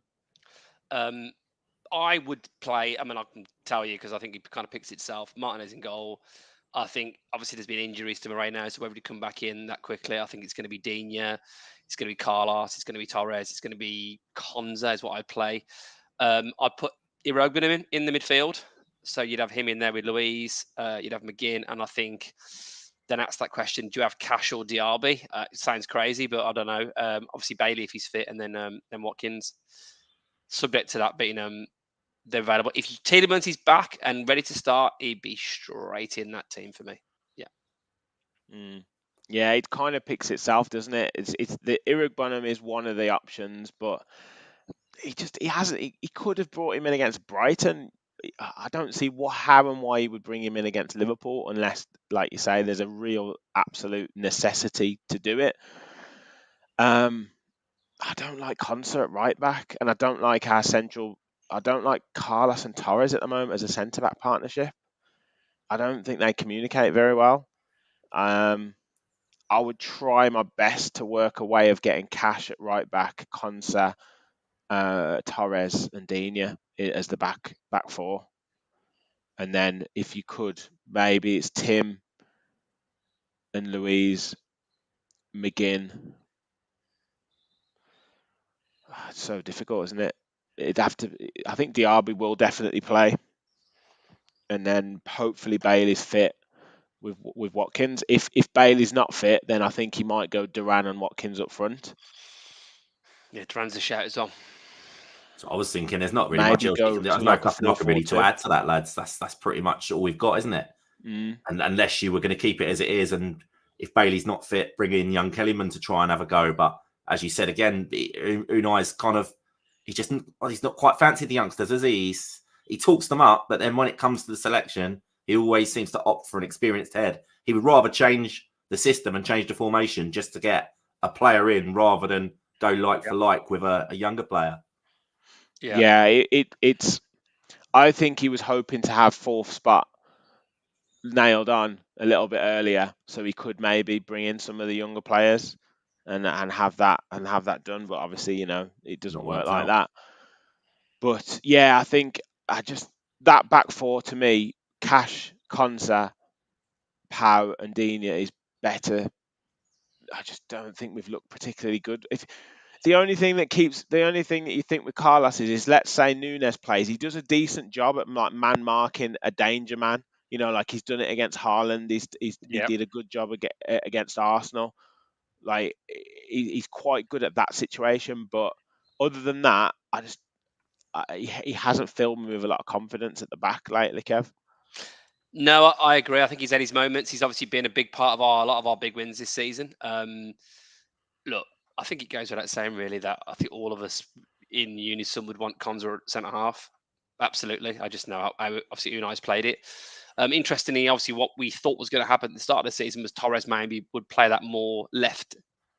[SPEAKER 2] I would play. I mean, I can tell you because I think it kind of picks itself. Martinez in goal. I think obviously there's been injuries to Moreno, so whether he come back in that quickly, I think it's going to be Digne, it's going to be Carlos, it's going to be Torres, it's going to be Konza is what I'd play. I'd put Irogbin in the midfield. So you'd have him in there with Luiz, you'd have McGinn, and I think then ask that question, do you have Cash or Diaby? It sounds crazy, but I don't know. Obviously Bailey if he's fit, and then Watkins. Subject to that being they're available. If Tielemans is back and ready to start, he'd be straight in that team for me. Yeah.
[SPEAKER 1] Yeah, it kind of picks itself, doesn't it? It's the Irogbin is one of the options, but he could have brought him in against Brighton. I don't see how and why he would bring him in against Liverpool unless, like you say, there's a real absolute necessity to do it. I don't like Konsa at right back, and I don't like Carlos and Torres at the moment as a centre back partnership. I don't think they communicate very well. I would try my best to work a way of getting Cash at right back, Konsa, Torres and Digne as the back 4, and then if you could, maybe it's Tim and Luiz, McGinn. It's so difficult, isn't it? I think Diaby will definitely play, and then hopefully Bailey's fit with Watkins. If Bailey's not fit, then I think he might go Duran and Watkins up front.
[SPEAKER 2] Yeah, Duran's the shout as well.
[SPEAKER 3] So I was thinking there's not really much else. There's nothing really to add to that, lads. That's pretty much all we've got, isn't it? And unless you were going to keep it as it is, and if Bailey's not fit, bring in young Tielemans to try and have a go. But as you said again, Unai's kind of he's not quite fancied the youngsters, does he? He talks them up, but then when it comes to the selection, he always seems to opt for an experienced head. He would rather change the system and change the formation just to get a player in rather than go like for like with a younger player.
[SPEAKER 1] Yeah, it's. I think he was hoping to have 4th spot nailed on a little bit earlier, so he could maybe bring in some of the younger players and have that done. But obviously, it doesn't work like that. But yeah, I think that back 4 to me, Cash, Konsa, Pau, and Digne is better. I just don't think we've looked particularly good. The only thing that you think with Carlos is let's say Nunes plays, he does a decent job at like man marking a danger man. Like he's done it against Haaland. He did a good job against Arsenal. Like he's quite good at that situation. But other than that, he hasn't filled me with a lot of confidence at the back lately, Kev.
[SPEAKER 2] No, I agree. I think he's had his moments. He's obviously been a big part of a lot of our big wins this season. Look, I think it goes without saying, really, that I think all of us in unison would want Konsa at centre half. Absolutely. I just know how obviously Unai's played it. Interestingly, obviously, what we thought was going to happen at the start of the season was Torres maybe would play that more left,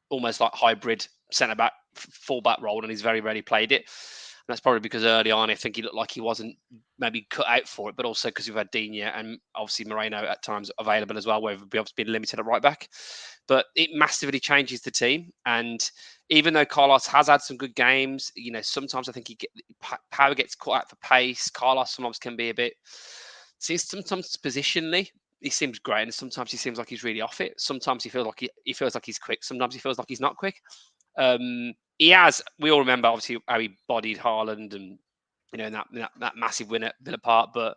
[SPEAKER 2] almost like hybrid centre back, full back role, and he's very rarely played it. that's probably because early on, I think he looked like he wasn't maybe cut out for it, but also because we've had Digne and obviously Moreno at times available as well, where we've obviously been limited at right back. But it massively changes the team. And even though Carlos has had some good games, sometimes I think Power gets caught out for pace. Carlos sometimes can be a bit, sometimes positionally, he seems great, and sometimes he seems like he's really off it. Sometimes he feels like he's quick. Sometimes he feels like he's not quick. He has. We all remember obviously how he bodied Haaland, and that massive win at Villa Park. But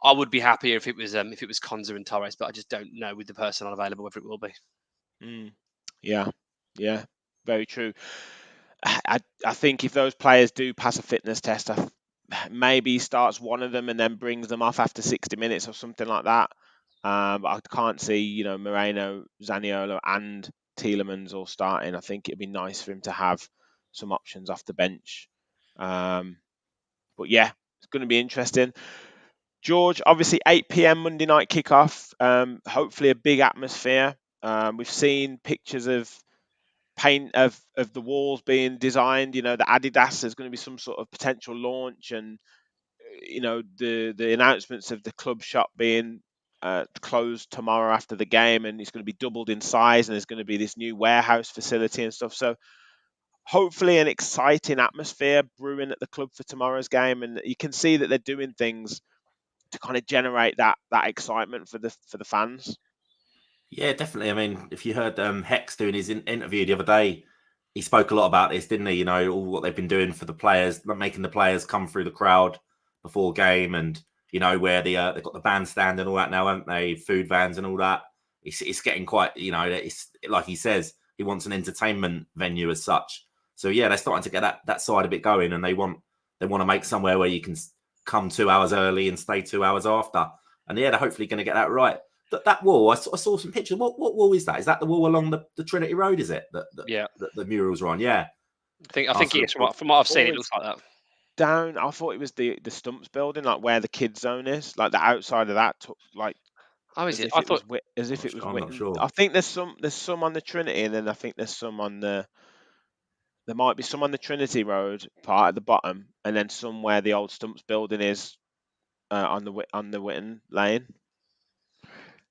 [SPEAKER 2] I would be happier if it was Konza and Torres. But I just don't know with the personnel available whether it will be.
[SPEAKER 1] Yeah, very true. I think if those players do pass a fitness test, maybe he starts one of them and then brings them off after 60 minutes or something like that. But I can't see, Moreno, Zaniolo, and Tielemans all starting. I think it'd be nice for him to have some options off the bench. But yeah, it's going to be interesting. George, obviously 8 p.m. Monday night kickoff. Hopefully a big atmosphere. We've seen pictures of paint of the walls being designed. The Adidas, there's going to be some sort of potential launch, and the announcements of the club shop being closed tomorrow after the game, and it's going to be doubled in size, and there's going to be this new warehouse facility and stuff. So hopefully an exciting atmosphere brewing at the club for tomorrow's game, and you can see that they're doing things to kind of generate that excitement for the fans.
[SPEAKER 3] Yeah, definitely. I mean, if you heard Hex doing his interview the other day, he spoke a lot about this, didn't he? All what they've been doing for the players, making the players come through the crowd before game, and where they've got the bandstand and all that now, haven't they? Food vans and all that. It's getting quite, it's like he says, he wants an entertainment venue as such. So yeah, they're starting to get that side of it going, and they want to make somewhere where you can come 2 hours early and stay 2 hours after. And yeah, they're hopefully going to get that right. That wall, I saw some pictures. What wall is that? Is that the wall along the Trinity Road? Is it?
[SPEAKER 2] Yeah.
[SPEAKER 3] The murals are on. Yeah.
[SPEAKER 2] I think it is. From what I've seen, it looks like that.
[SPEAKER 1] Down, I thought it was the Stumps building, like where the kids zone is, like the outside of that, like.
[SPEAKER 2] Oh, is it?
[SPEAKER 1] I thought as if it was.
[SPEAKER 3] I'm not sure.
[SPEAKER 1] I think there's some on the Trinity, and then I think there's some on the. There might be some on the Trinity Road part at the bottom, and then somewhere the old Stumps building is on the Witten Lane.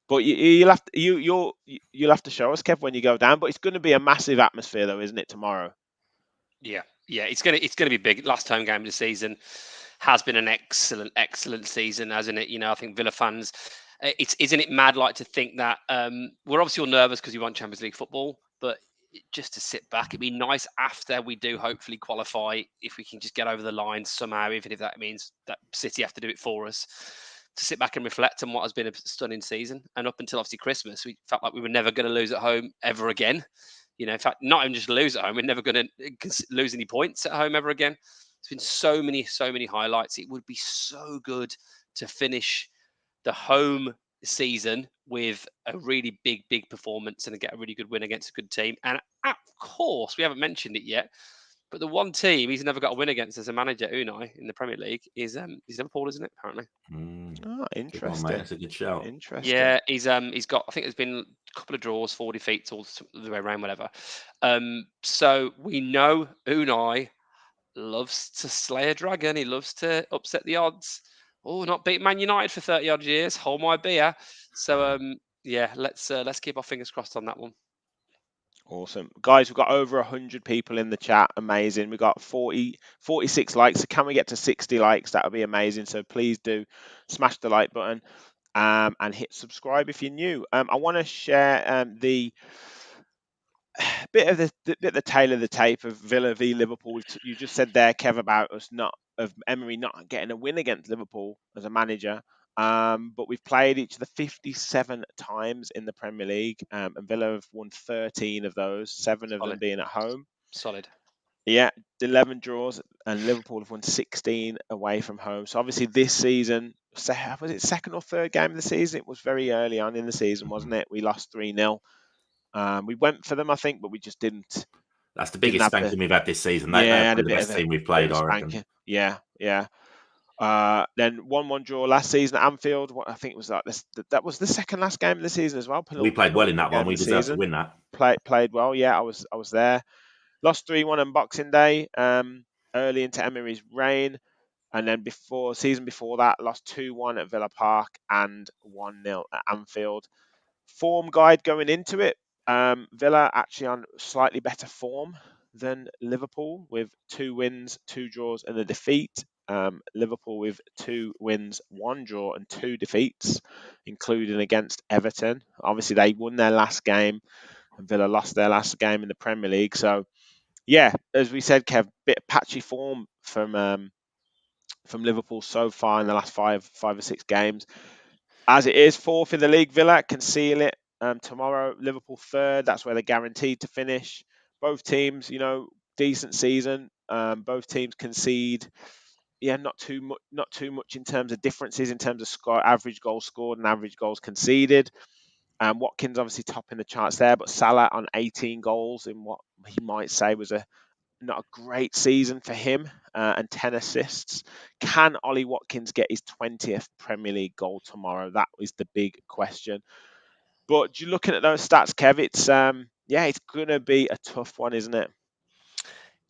[SPEAKER 1] But you'll have to show us, Kev, when you go down. But it's going to be a massive atmosphere, though, isn't it, tomorrow?
[SPEAKER 2] Yeah, it's gonna be big. Last home game of the season has been an excellent season, hasn't it? I think Villa fans, isn't it mad like to think that we're obviously all nervous because we want Champions League football, but just to sit back, it'd be nice after we do hopefully qualify if we can just get over the line somehow, even if that means that City have to do it for us. To sit back and reflect on what has been a stunning season. And up until obviously Christmas, we felt like we were never going to lose at home ever again. In fact, not even just lose at home, we're never going to lose any points at home ever again. There's been so many highlights. It would be so good to finish the home season with a really big performance and get a really good win against a good team. And of course, we haven't mentioned it yet, but the one team he's never got a win against as a manager, Unai, in the Premier League is Liverpool, isn't it? Apparently.
[SPEAKER 1] Oh, interesting.
[SPEAKER 3] Mate. That's a good shout.
[SPEAKER 1] Interesting.
[SPEAKER 2] Yeah, he's got. I think there's been a couple of draws, 4 defeats, all the way around, whatever. So we know Unai loves to slay a dragon. He loves to upset the odds. Oh, not beat Man United for 30 odd years. Hold my beer. So yeah, let's keep our fingers crossed on that one.
[SPEAKER 1] Awesome. Guys, we've got over 100 people in the chat. Amazing. We've got 46 likes. So can we get to 60 likes? That would be amazing. So please do smash the like button and hit subscribe if you're new. I want to share the bit of the tail of the tape of Villa v Liverpool. You just said there, Kev, about Emery not getting a win against Liverpool as a manager. But we've played each of the 57 times in the Premier League, and Villa have won 13 of those, 7 of them being at home.
[SPEAKER 2] Solid.
[SPEAKER 1] Yeah, 11 draws, and Liverpool have won 16 away from home. So obviously this season, was it second or third game of the season? It was very early on in the season, wasn't it? We lost 3-0. We went for them, I think, but we just didn't.
[SPEAKER 3] That's the biggest spanking we've had this season.
[SPEAKER 1] Yeah,
[SPEAKER 3] that's the best team we've played, I reckon.
[SPEAKER 1] Yeah. Then 1-1 draw last season at Anfield. I think it was like this. That was the second last game of the season as well.
[SPEAKER 3] We played well in that one. We deserved to win that.
[SPEAKER 1] Played well. Yeah, I was there. Lost 3-1 on Boxing Day. early into Emery's reign. And then season before that, lost 2-1 at Villa Park and 1-0 at Anfield. Form guide going into it, Villa actually on slightly better form than Liverpool, with 2 wins, 2 draws and a defeat. Liverpool with 2 wins, 1 draw and 2 defeats, including against Everton. Obviously, they won their last game and Villa lost their last game in the Premier League. So, yeah, as we said, Kev, bit of patchy form from Liverpool so far in the last five or 6 games. As it is, 4th in the league, Villa can seal it tomorrow. Liverpool 3rd, that's where they're guaranteed to finish. Both teams, decent season. Both teams concede, not too much in terms of differences in terms of average goals scored and average goals conceded. Watkins obviously topping the charts there, but Salah on 18 goals in what he might say was not a great season for him, and 10 assists. Can Ollie Watkins get his 20th Premier League goal tomorrow? That is the big question. But you looking at those stats, Kev, it's going to be a tough one, isn't it?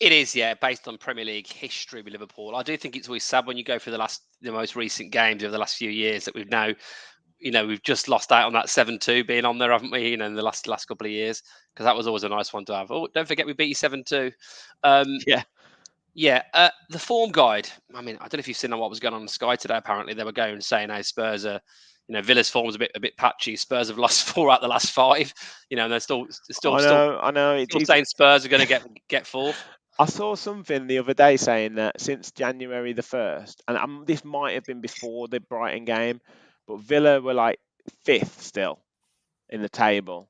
[SPEAKER 2] It is, yeah, based on Premier League history with Liverpool. I do think it's always sad when you go through the most recent games over the last few years that we've now, we've just lost out on that 7-2 being on there, haven't we? In the last couple of years, because that was always a nice one to have. Oh, don't forget we beat you 7-2.
[SPEAKER 1] Yeah.
[SPEAKER 2] Yeah, the form guide. I mean, I don't know if you've seen what was going on Sky today. Apparently, they were going saying, "Hey, Spurs are, Villa's form's a bit patchy. Spurs have lost 4 out of the last 5. And they're still
[SPEAKER 1] I know.
[SPEAKER 2] Still saying Spurs are going to get 4th."
[SPEAKER 1] I saw something the other day saying that since January the 1st, and this might have been before the Brighton game, but Villa were like 5th still in the table,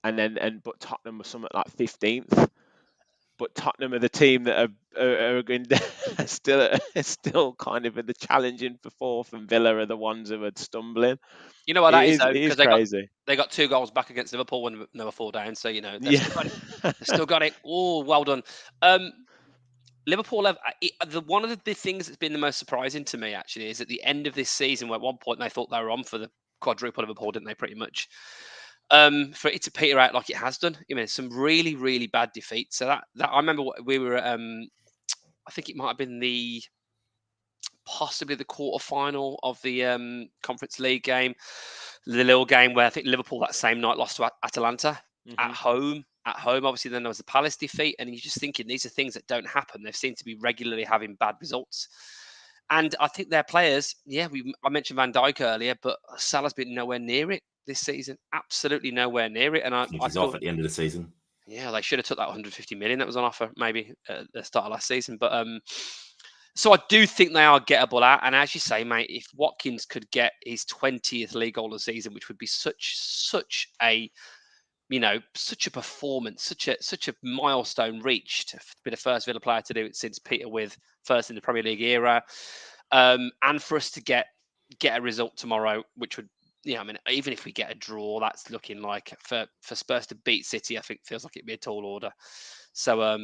[SPEAKER 1] but Tottenham was something like 15th. But Tottenham are the team that are going still kind of in the challenging for 4th, and Villa are the ones who are stumbling.
[SPEAKER 2] You know what that is though,
[SPEAKER 1] It is
[SPEAKER 2] because
[SPEAKER 1] crazy.
[SPEAKER 2] they got 2 goals back against Liverpool when they were 4 down. So they've
[SPEAKER 1] Yeah.
[SPEAKER 2] still got it. They've still got it. Oh, well done. Liverpool have one of the things that's been the most surprising to me actually is at the end of this season, where at one point they thought they were on for the quadruple Liverpool, didn't they? Pretty much. For it to peter out like it has done. Some really, really bad defeats. So that I remember we were. I think it might have been possibly the quarterfinal of the Conference League game, the little game where I think Liverpool that same night lost to Atalanta at home. At home, obviously, then there was the Palace defeat, and you're just thinking these are things that don't happen. They seem to be regularly having bad results. And I think their players, I mentioned Van Dijk earlier, but Salah's been nowhere near it this season. Absolutely nowhere near it. And I
[SPEAKER 3] think he's
[SPEAKER 2] thought,
[SPEAKER 3] off at the end of the season.
[SPEAKER 2] Yeah, they should have took that 150 million that was on offer maybe at the start of last season. But so I do think they are gettable out. And as you say, mate, if Watkins could get his 20th league goal of the season, which would be such a such a performance, such a milestone reached, to be the first Villa player to do it since Peter With, first in the Premier League era, and for us to get a result tomorrow, which would, even if we get a draw, that's looking like for Spurs to beat City, I think feels like it'd be a tall order. So,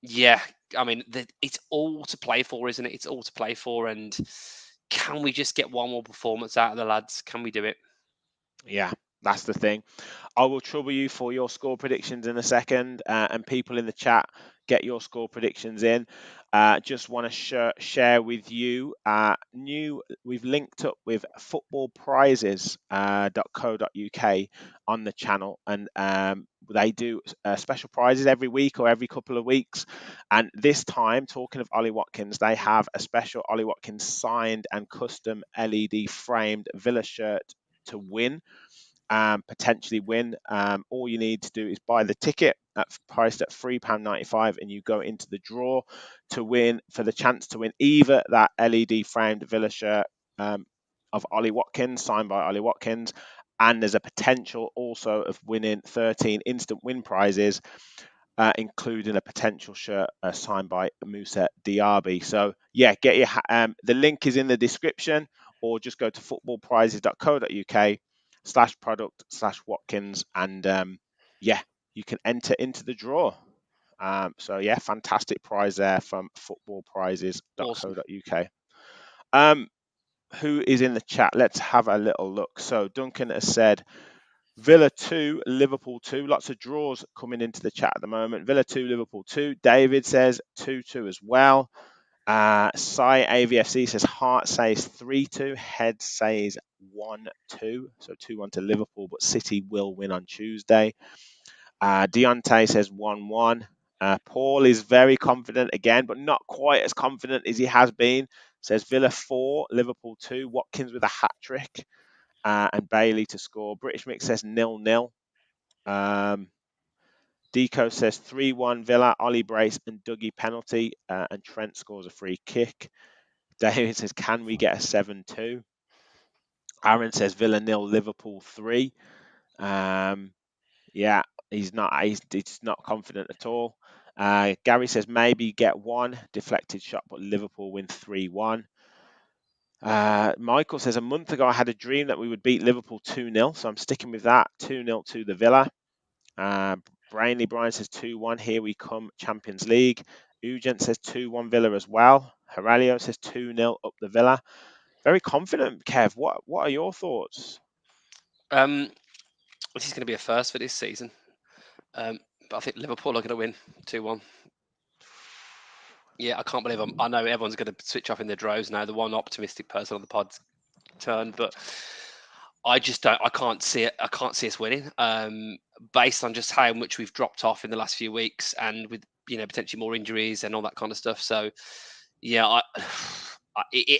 [SPEAKER 2] it's all to play for, isn't it? It's all to play for, and can we just get one more performance out of the lads? Can we do it?
[SPEAKER 1] Yeah, that's the thing. I will trouble you for your score predictions in a second, and people in the chat, get your score predictions in. Just want to share with you we've linked up with footballprizes.co.uk on the channel, and they do special prizes every week or every couple of weeks. And this time, talking of Ollie Watkins, they have a special Ollie Watkins signed and custom LED framed Villa shirt to win. Potentially win. All you need to do is buy the ticket priced at £3.95, and you go into the draw to win, for the chance to win either that LED framed Villa shirt of Ollie Watkins, signed by Ollie Watkins, and there's a potential also of winning 13 instant win prizes, including a potential shirt signed by Moussa Diaby. So get your the link is in the description, or just go to footballprizes.co.uk/product/Watkins, and you can enter into the draw. Fantastic prize there from footballprizes.co.uk. Who is in the chat? Let's have a little look. So Duncan has said Villa 2, Liverpool 2. Lots of draws coming into the chat at the moment. Villa 2, Liverpool 2. David says 2-2 as well. Sai AVFC says Heart says 3-2. Head says 1-2. So 2-1 to Liverpool, but City will win on Tuesday. Deontay says 1-1. Paul is very confident again, but not quite as confident as he has been. Says Villa 4, Liverpool 2. Watkins with a hat trick. And Bailey to score. British Mix says 0-0. Deco says 3-1 Villa, Ollie brace and Dougie penalty, and Trent scores a free kick. David says, can we get a 7-2? Aaron says Villa 0, Liverpool 3. Yeah, he's not confident at all. Gary says maybe get one deflected shot, but Liverpool win 3-1. Michael says a month ago I had a dream that we would beat Liverpool 2-0, so I'm sticking with that. 2-0 to the Villa. Brainley Brian says 2-1. Here we come, Champions League. Ugent says 2-1 Villa as well. Heralio says 2-0 up the Villa. Very confident, Kev. What are your thoughts?
[SPEAKER 2] This is going to be a first for this season. But I think Liverpool are going to win 2-1. Yeah, I can't believe I know everyone's going to switch off in their droves now. The one optimistic person on the pod's turn, but I just don't. I can't see it. I can't see us winning. Based on just how much we've dropped off in the last few weeks, and with potentially more injuries and all that kind of stuff. So, yeah,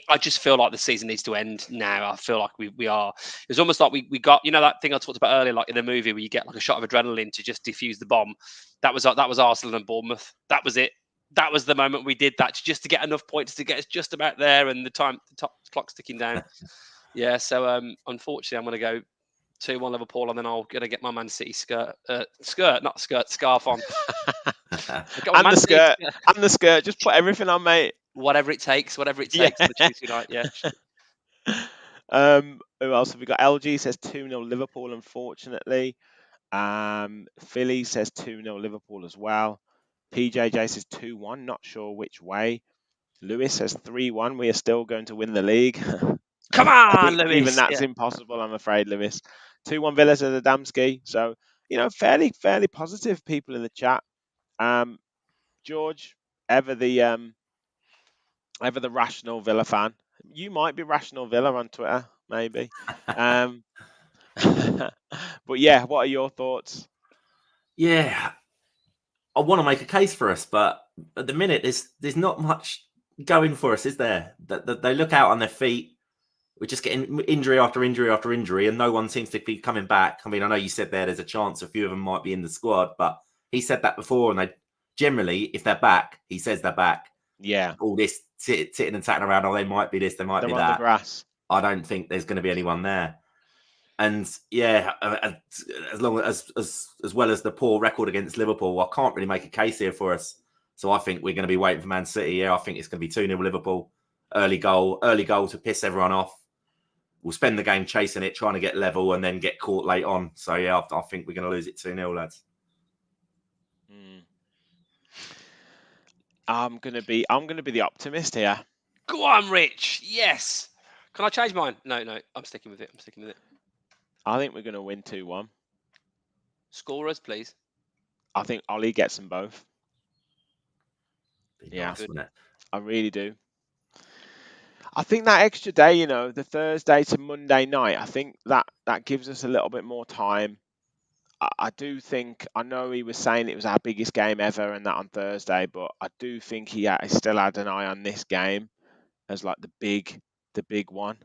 [SPEAKER 2] I just feel like the season needs to end now. I feel like we are. It's almost like we got that thing I talked about earlier, like in the movie where you get like a shot of adrenaline to just defuse the bomb. That was Arsenal and Bournemouth. That was it. That was the moment we did that just to get enough points to get us just about there, and the clock's ticking down. Yeah, so unfortunately, I'm going to go 2-1 Liverpool, and then I'm going to get my Man City scarf on.
[SPEAKER 1] And the skirt. Just put everything on, mate.
[SPEAKER 2] Whatever it takes for Tuesday night. Yeah.
[SPEAKER 1] Who else have we got? LG says 2-0 Liverpool, unfortunately. Philly says 2-0 Liverpool as well. PJJ says 2-1, not sure which way. Lewis says 3-1. We are still going to win the league.
[SPEAKER 2] Come on, Lewis.
[SPEAKER 1] Even that's impossible, I'm afraid, Lewis. 2-1 Villa says Adamski. So, fairly positive people in the chat. George, ever the rational Villa fan. You might be rational Villa on Twitter, maybe. But yeah, what are your thoughts?
[SPEAKER 3] Yeah, I want to make a case for us, but at the minute, there's not much going for us, is there? That they look out on their feet. We're just getting injury after injury after injury, and no one seems to be coming back. I mean, I know you said there's a chance a few of them might be in the squad, but he said that before, and they generally, if they're back, he says they're back.
[SPEAKER 1] Yeah.
[SPEAKER 3] All this sitting and tatting around, they might be this, they might be that.
[SPEAKER 1] They're on the grass.
[SPEAKER 3] I don't think there's going to be anyone there. And yeah, as long as well as the poor record against Liverpool, I can't really make a case here for us. So I think we're going to be waiting for Man City. Yeah, I think it's going to be 2-0 Liverpool. Early goal to piss everyone off. We'll spend the game chasing it, trying to get level, and then get caught late on. So yeah, I think we're going to lose it 2-0, lads.
[SPEAKER 1] I'm gonna be the optimist here.
[SPEAKER 2] Go on, Rich. Yes. Can I change mine? No. I'm sticking with it.
[SPEAKER 1] I think we're gonna win 2-1.
[SPEAKER 2] Scorers, please.
[SPEAKER 1] I think Ollie gets them both.
[SPEAKER 3] Yeah, nice,
[SPEAKER 1] I really do. I think that extra day, the Thursday to Monday night, I think that gives us a little bit more time. I do think, I know he was saying it was our biggest game ever and that on Thursday, but I do think he still had an eye on this game as like the big one.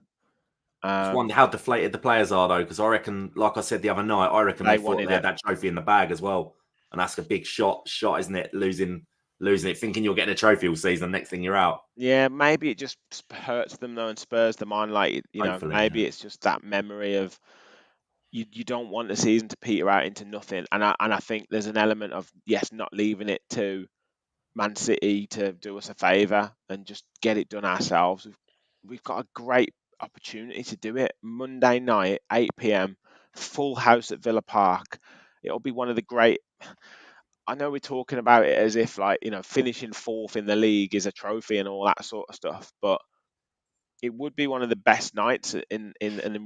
[SPEAKER 3] I wonder how deflated the players are, though, because I reckon, like I said the other night, they thought they had that trophy in the bag as well. And that's a big shot, isn't it? Losing it, thinking you're getting a trophy all season, next thing you're out.
[SPEAKER 1] Yeah, maybe it just hurts them, though, and spurs them on. Like, maybe it's just that memory of you don't want the season to peter out into nothing. And I think there's an element of, yes, not leaving it to Man City to do us a favour and just get it done ourselves. We've got a great opportunity to do it. Monday night, 8 p.m, full house at Villa Park. It'll be one of the great. I know we're talking about it as if finishing fourth in the league is a trophy and all that sort of stuff, but it would be one of the best nights in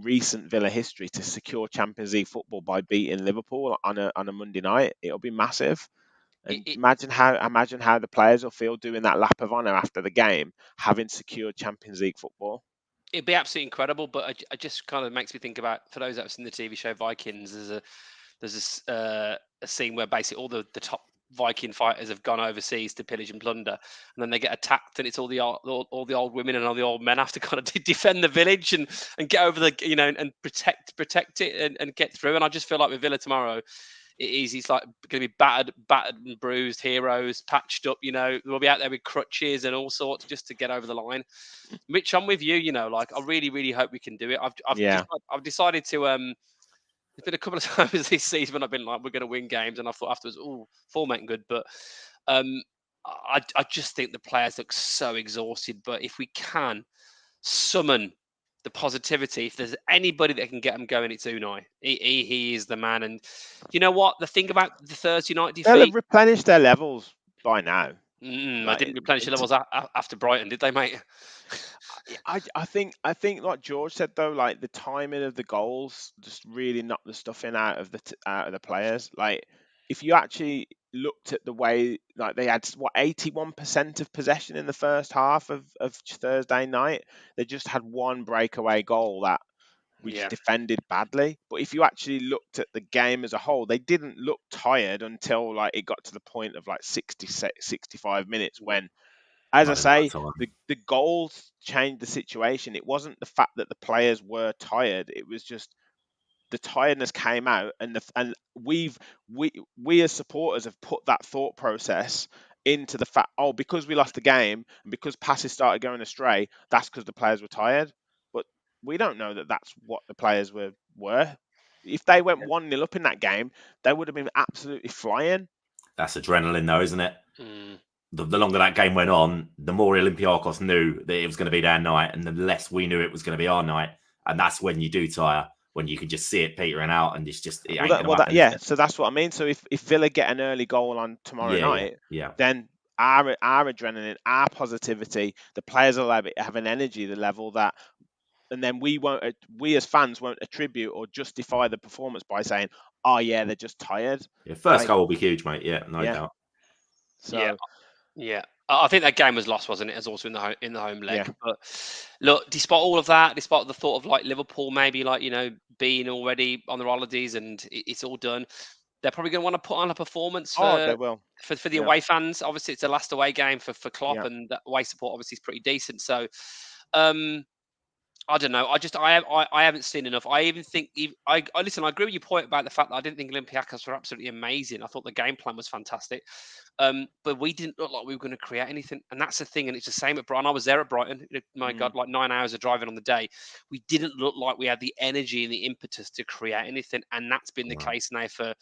[SPEAKER 1] recent Villa history to secure Champions League football by beating Liverpool on a Monday night. It'll be massive. And imagine how the players will feel doing that lap of honour after the game, having secured Champions League football.
[SPEAKER 2] It'd be absolutely incredible, but it just kind of makes me think about, for those that have seen the TV show Vikings, there's a scene where basically all the top Viking fighters have gone overseas to pillage and plunder, and then they get attacked, and it's all the old women and all the old men have to kind of defend the village and get over the and protect it and get through. And I just feel like with Villa tomorrow, he's like going to be battered and bruised, heroes patched up. We'll be out there with crutches and all sorts just to get over the line. Mitch, I'm with you. Like I really, really hope we can do it. I've decided to. There's been a couple of times this season when I've been like, we're going to win games, and I thought afterwards, form ain't good. But I just think the players look so exhausted. But if we can summon the positivity, if there's anybody that can get them going, it's Unai. He is the man. And you know what? The thing about the Thursday night defeat,
[SPEAKER 1] they'll have replenished their levels by now.
[SPEAKER 2] I didn't replenish the levels after Brighton, did they, mate?
[SPEAKER 1] I think like George said though, like the timing of the goals just really knocked the stuffing out of the players. Like if you actually looked at the way, like they had 81% of possession in the first half of Thursday night, they just had one breakaway goal that we just defended badly. But if you actually looked at the game as a whole, they didn't look tired until like it got to the point of like 65 minutes when, as I say, the goals changed the situation. It wasn't the fact that the players were tired; it was just the tiredness came out, and we as supporters have put that thought process into the fact, because we lost the game and because passes started going astray, that's because the players were tired. But we don't know that that's what the players were. If they went 1-0 up in that game, they would have been absolutely flying.
[SPEAKER 3] That's adrenaline, though, isn't it? The longer that game went on, the more Olympiacos knew that it was going to be their night, and the less we knew it was going to be our night. And that's when you do tire, when you can just see it petering out, and it's just it ain't going to happen.
[SPEAKER 1] So that's what I mean. So if Villa get an early goal on tomorrow night, then our adrenaline, our positivity, the players will have an energy, the level that, and then we as fans won't attribute or justify the performance by saying, "Oh yeah, they're just tired."
[SPEAKER 3] First goal will be huge, mate. Yeah, no doubt.
[SPEAKER 2] So, yeah. I think that game was lost, wasn't it? As also in the home leg. But look, despite all of that, despite the thought of like Liverpool maybe like being already on their holidays and it's all done, they're probably going to want to put on a performance
[SPEAKER 1] they will.
[SPEAKER 2] For the away fans. Obviously, it's the last away game for Klopp, and that away support obviously is pretty decent. So, I don't know. I haven't seen enough. I even think I listen. I agree with your point about the fact that I didn't think Olympiacos were absolutely amazing. I thought the game plan was fantastic, but we didn't look like we were going to create anything. And that's the thing. And it's the same at Brighton. I was there at Brighton. My God, like 9 hours of driving on the day. We didn't look like we had the energy and the impetus to create anything. And that's been the case now for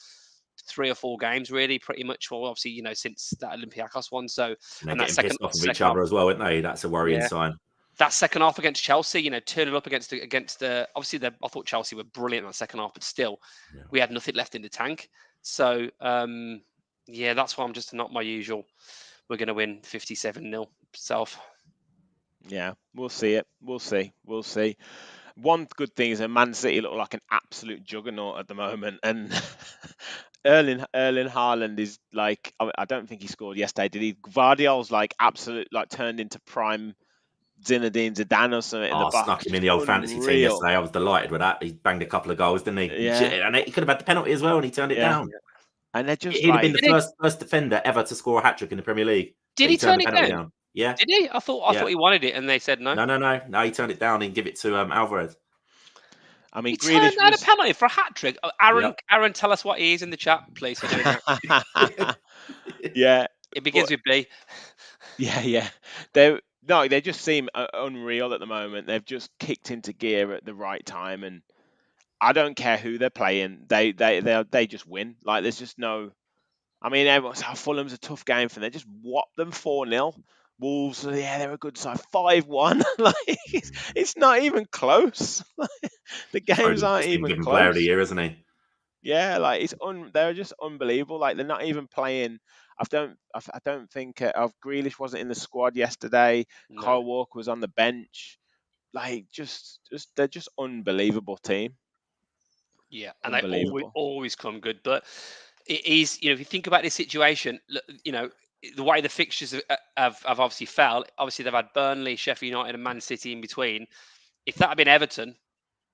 [SPEAKER 2] 3 or 4 games, really, pretty much. Well, obviously, since that Olympiacos one. So
[SPEAKER 3] and they're getting pissed off of each other as well, aren't they? That's a worrying sign.
[SPEAKER 2] That second half against Chelsea, turning up against the obviously I thought Chelsea were brilliant in that second half, but still, we had nothing left in the tank. So that's why I'm just not my usual. We're going to win 57-0 self.
[SPEAKER 1] Yeah, we'll see it. We'll see. One good thing is that Man City look like an absolute juggernaut at the moment, and Erling Haaland is like, I don't think he scored yesterday, did he? Gvardiol's like absolute, like turned into prime Zinedine Zidane or something in the box.
[SPEAKER 3] Snuck him in the old fantasy team yesterday. I was delighted with that. He banged a couple of goals, didn't he?
[SPEAKER 1] Yeah.
[SPEAKER 3] And he could have had the penalty as well, and he turned it down.
[SPEAKER 1] And they're just
[SPEAKER 3] he'd have been the first defender ever to score a hat-trick in the Premier League.
[SPEAKER 2] Did he turn it down?
[SPEAKER 3] Yeah.
[SPEAKER 2] Did he? I thought he wanted it, and they said no.
[SPEAKER 3] No, he turned it down and give it to Alvarez.
[SPEAKER 1] I mean,
[SPEAKER 2] he turned down a penalty for a hat-trick. Aaron, tell us what he is in the chat, please, for doing that.
[SPEAKER 1] Yeah.
[SPEAKER 2] It begins with B.
[SPEAKER 1] Yeah. They just seem unreal at the moment. They've just kicked into gear at the right time, and I don't care who they're playing. They just win. Like there's just no. I mean, Fulham's a tough game for them. They just whopped them 4-0. Wolves, they're a good side. 5-1. Like it's not even close. The games aren't even close.
[SPEAKER 3] Player of the year, isn't he?
[SPEAKER 1] Yeah, like they're just unbelievable. Like they're not even playing. I don't think Grealish wasn't in the squad yesterday. No. Kyle Walker was on the bench. like they're just unbelievable team.
[SPEAKER 2] Yeah, and they
[SPEAKER 1] Unbelievable.
[SPEAKER 2] always come good. But it is, if you think about this situation, the way the fixtures have obviously fell. Obviously, they've had Burnley, Sheffield United, and Man City in between. If that had been Everton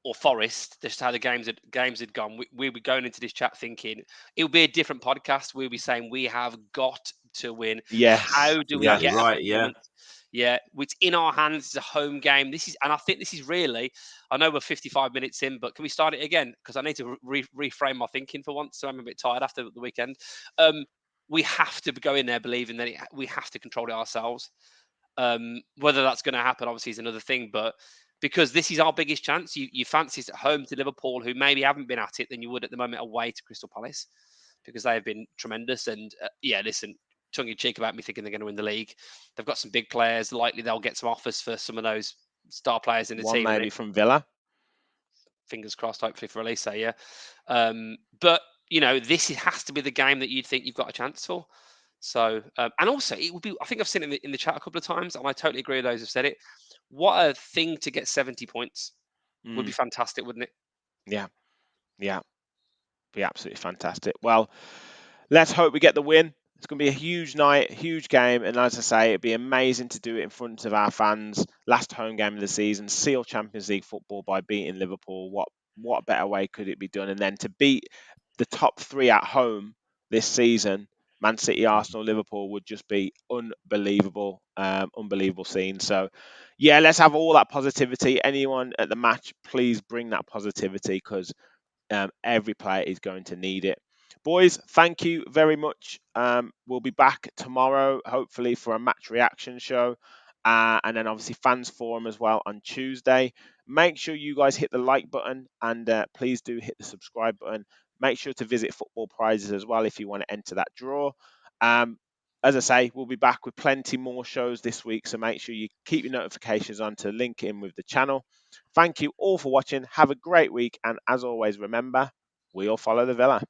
[SPEAKER 2] or Forest, just how the games had gone, we were going into this chat thinking it would be a different podcast. We'll be saying we have got to win.
[SPEAKER 1] Yes,
[SPEAKER 2] How do we
[SPEAKER 3] Exactly
[SPEAKER 2] get
[SPEAKER 3] right.
[SPEAKER 2] a
[SPEAKER 3] Yeah.
[SPEAKER 2] performance? Yeah, it's in our hands. It's a home game. And I think this is really. I know we're 55 minutes in, but can we start it again? Because I need to reframe my thinking for once. So I'm a bit tired after the weekend. We have to go in there believing that we have to control it ourselves. Whether that's going to happen, obviously, is another thing. But because this is our biggest chance, you fancy it at home to Liverpool, who maybe haven't been at it than you would at the moment away to Crystal Palace, because they have been tremendous. And listen, tongue in cheek about me thinking they're going to win the league. They've got some big players. Likely they'll get some offers for some of those star players in the
[SPEAKER 1] one
[SPEAKER 2] team.
[SPEAKER 1] maybe from Villa.
[SPEAKER 2] Fingers crossed, hopefully for Elise, yeah. But this has to be the game that you'd think you've got a chance for. So, and also it would be. I think I've seen it in the chat a couple of times, and I totally agree with those who've said it. What a thing to get 70 points would be fantastic, wouldn't it?
[SPEAKER 1] Yeah, be absolutely fantastic. Well, let's hope we get the win. It's going to be a huge night, huge game, and as I say, it'd be amazing to do it in front of our fans. Last home game of the season, seal Champions League football by beating Liverpool. What better way could it be done? And then to beat the top three at home this season, Man City, Arsenal, Liverpool, would just be unbelievable, unbelievable scene. So, yeah, let's have all that positivity. Anyone at the match, please bring that positivity, because every player is going to need it. Boys, thank you very much. We'll be back tomorrow, hopefully, for a match reaction show. And then obviously fans forum as well on Tuesday. Make sure you guys hit the like button, and please do hit the subscribe button. Make sure to visit Football Prizes as well if you want to enter that draw. As I say, we'll be back with plenty more shows this week, so make sure you keep your notifications on to link in with the channel. Thank you all for watching. Have a great week, and as always, remember, we all follow the Villa.